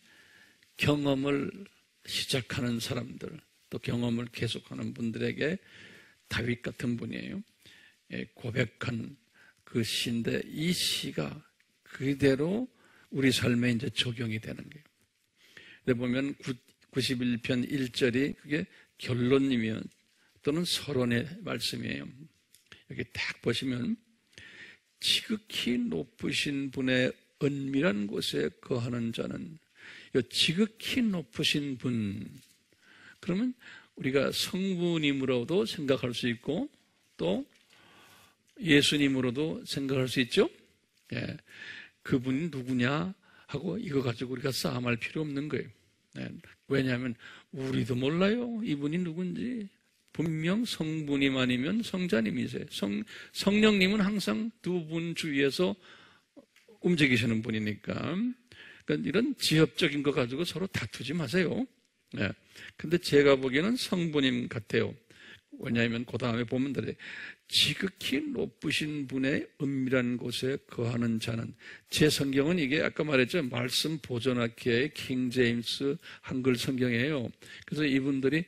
경험을 시작하는 사람들, 또 경험을 계속하는 분들에게 다윗 같은 분이에요. 고백한 그 시인데 이 시가 그대로 우리 삶에 이제 적용이 되는 거예요. 근데 보면 91편 1절이 그게 결론이면 또는 서론의 말씀이에요. 여기 딱 보시면 지극히 높으신 분의 은밀한 곳에 거하는 자는, 이 지극히 높으신 분, 그러면 우리가 성부님으로도 생각할 수 있고 또 예수님으로도 생각할 수 있죠. 예, 그분이 누구냐 하고 이거 가지고 우리가 싸움할 필요 없는 거예요. 예, 왜냐하면 우리도 몰라요, 이분이 누군지. 분명 성부님 아니면 성자님이세요. 성령님은 항상 두 분 주위에서 움직이시는 분이니까. 그러니까 이런 지엽적인 거 가지고 서로 다투지 마세요. 네. 근데 제가 보기에는 성부님 같아요. 왜냐하면 그 다음에 보면 지극히 높으신 분의 은밀한 곳에 거하는 자는, 제 성경은 이게 아까 말했죠, 말씀 보존학회의 킹 제임스 한글 성경이에요. 그래서 이분들이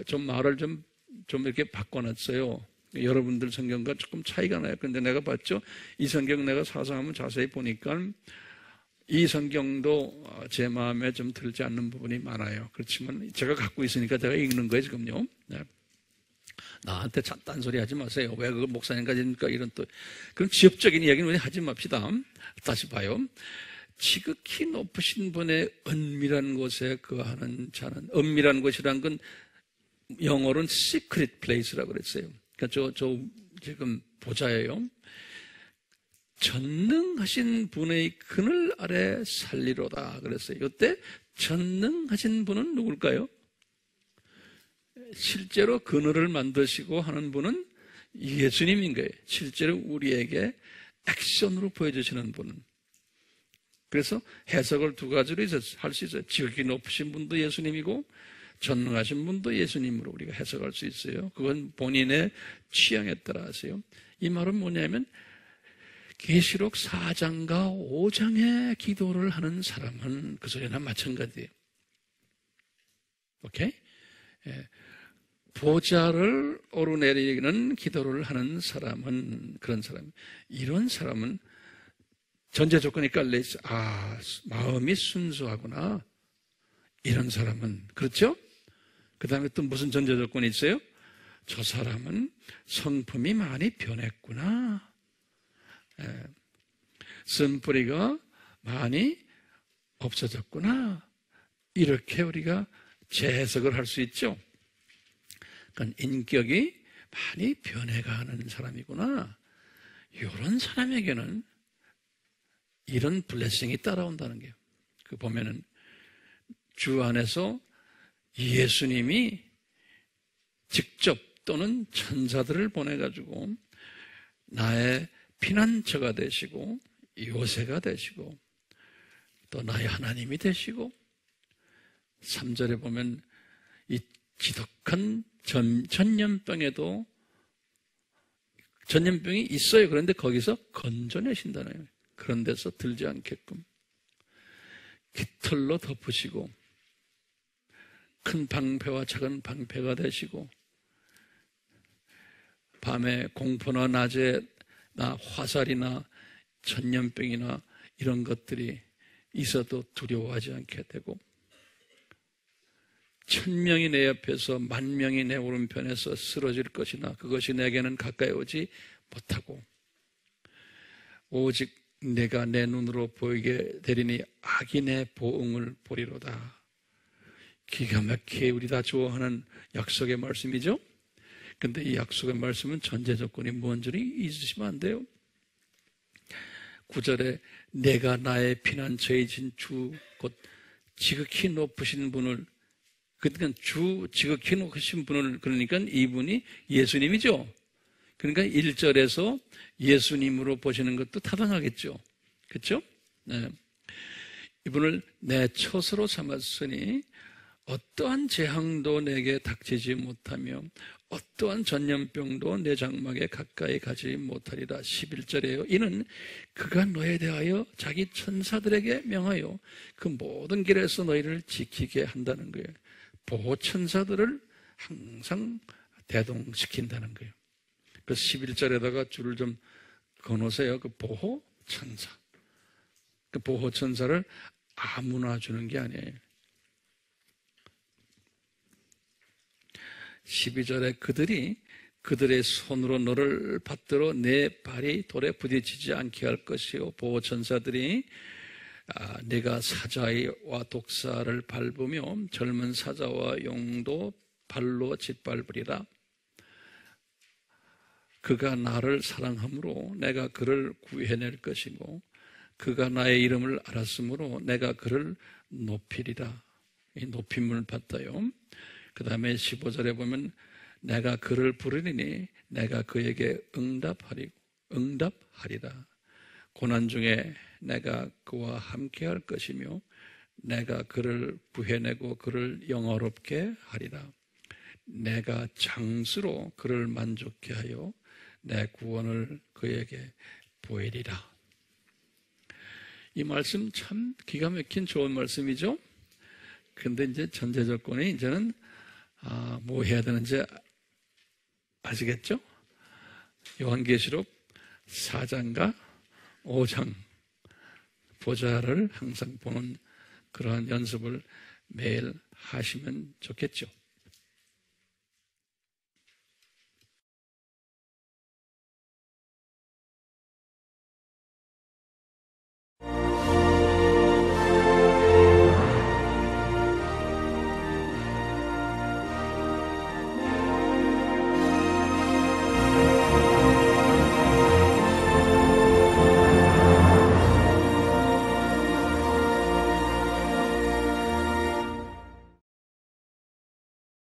좀 말을 좀 이렇게 바꿔놨어요. 여러분들 성경과 조금 차이가 나요. 근데 내가 봤죠, 이 성경 내가 사상하면 자세히 보니까 이 성경도 제 마음에 좀 들지 않는 부분이 많아요. 그렇지만 제가 갖고 있으니까 제가 읽는 거예요, 지금요. 네. 나한테 딴소리 하지 마세요. 왜 그걸 목사님까지 합니까? 이런 또 그런 지엽적인 이야기는 하지 맙시다. 다시 봐요. 지극히 높으신 분의 은밀한 곳에 거하는 자는, 은밀한 곳이란 건 영어로는 secret place라고 그랬어요. 그러니까 저 지금 보자예요. 전능하신 분의 그늘 아래 살리로다 그랬어요. 이때 전능하신 분은 누굴까요? 실제로 그늘을 만드시고 하는 분은 예수님인 거예요. 실제로 우리에게 액션으로 보여주시는 분은. 그래서 해석을 두 가지로 할 수 있어요. 지극히 높으신 분도 예수님이고 전능하신 분도 예수님으로 우리가 해석할 수 있어요. 그건 본인의 취향에 따라 하세요. 이 말은 뭐냐면 계시록 4장과 5장의 기도를 하는 사람은 그 소리나 마찬가지예요. 오케이? 예. 보좌를 오르내리는 기도를 하는 사람은, 그런 사람, 이런 사람은 전제 조건이 깔려있어. 마음이 순수하구나. 이런 사람은. 그렇죠? 그 다음에 또 무슨 전제 조건이 있어요? 저 사람은 성품이 많이 변했구나. 쓴뿌리가 많이 없어졌구나. 이렇게 우리가 재해석을 할 수 있죠. 그러니까 인격이 많이 변해가는 사람이구나. 이런 사람에게는 이런 블레싱이 따라온다는 거예요. 그 보면은 주 안에서 예수님이 직접 또는 천사들을 보내가지고 나의 피난처가 되시고 요새가 되시고 또 나의 하나님이 되시고 3절에 보면 이 지독한 전염병에도 전염병이 있어요. 그런데 거기서 건져내신다는 거예요. 그런 데서 들지 않게끔 깃털로 덮으시고 큰 방패와 작은 방패가 되시고 밤에 공포나 낮에 화살이나 전염병이나 이런 것들이 있어도 두려워하지 않게 되고 1000명이 내 옆에서 10,000명이 내 오른편에서 쓰러질 것이나 그것이 내게는 가까이 오지 못하고 오직 내가 내 눈으로 보이게 되리니 악인의 보응을 보리로다. 기가 막히게 우리 다 좋아하는 약속의 말씀이죠. 근데 이 약속의 말씀은 전제 조건이 뭔지를 잊으시면 안 돼요. 9절에 내가 나의 피난처에 진 주 곧 지극히 높으신 분을, 그러니까 주 지극히 높으신 분을, 그러니까 이분이 예수님이죠. 그러니까 1절에서 예수님으로 보시는 것도 타당하겠죠. 그렇죠? 네. 이분을 내 처소로 삼았으니 어떠한 재앙도 내게 닥치지 못하며 어떠한 전염병도 내 장막에 가까이 가지 못하리라. 11절에요. 이는 그가 너에 대하여 자기 천사들에게 명하여 그 모든 길에서 너희를 지키게 한다는 거예요. 보호 천사들을 항상 대동시킨다는 거예요. 그래서 11절에다가 줄을 좀 그어놓으세요. 그 보호 천사. 그 보호천사를 아무나 주는 게 아니에요. 12절에 그들의 손으로 너를 받들어 내 발이 돌에 부딪히지 않게 할 것이요. 보호천사들이 내가 사자와 독사를 밟으며 젊은 사자와 용도 발로 짓밟으리라. 그가 나를 사랑함으로 내가 그를 구해낼 것이고 그가 나의 이름을 알았으므로 내가 그를 높이리라. 이 높임을 받다요. 그 다음에 15절에 보면 내가 그를 부르리니 내가 그에게 응답하리라. 고난 중에 내가 그와 함께 할 것이며 내가 그를 구해내고 그를 영화롭게 하리라. 내가 장수로 그를 만족케 하여 내 구원을 그에게 보이리라. 이 말씀 참 기가 막힌 좋은 말씀이죠. 근데 이제 전제 조건이 이제는 뭐 해야 되는지 아시겠죠? 요한계시록 4장과 5장 보좌를 항상 보는 그러한 연습을 매일 하시면 좋겠죠.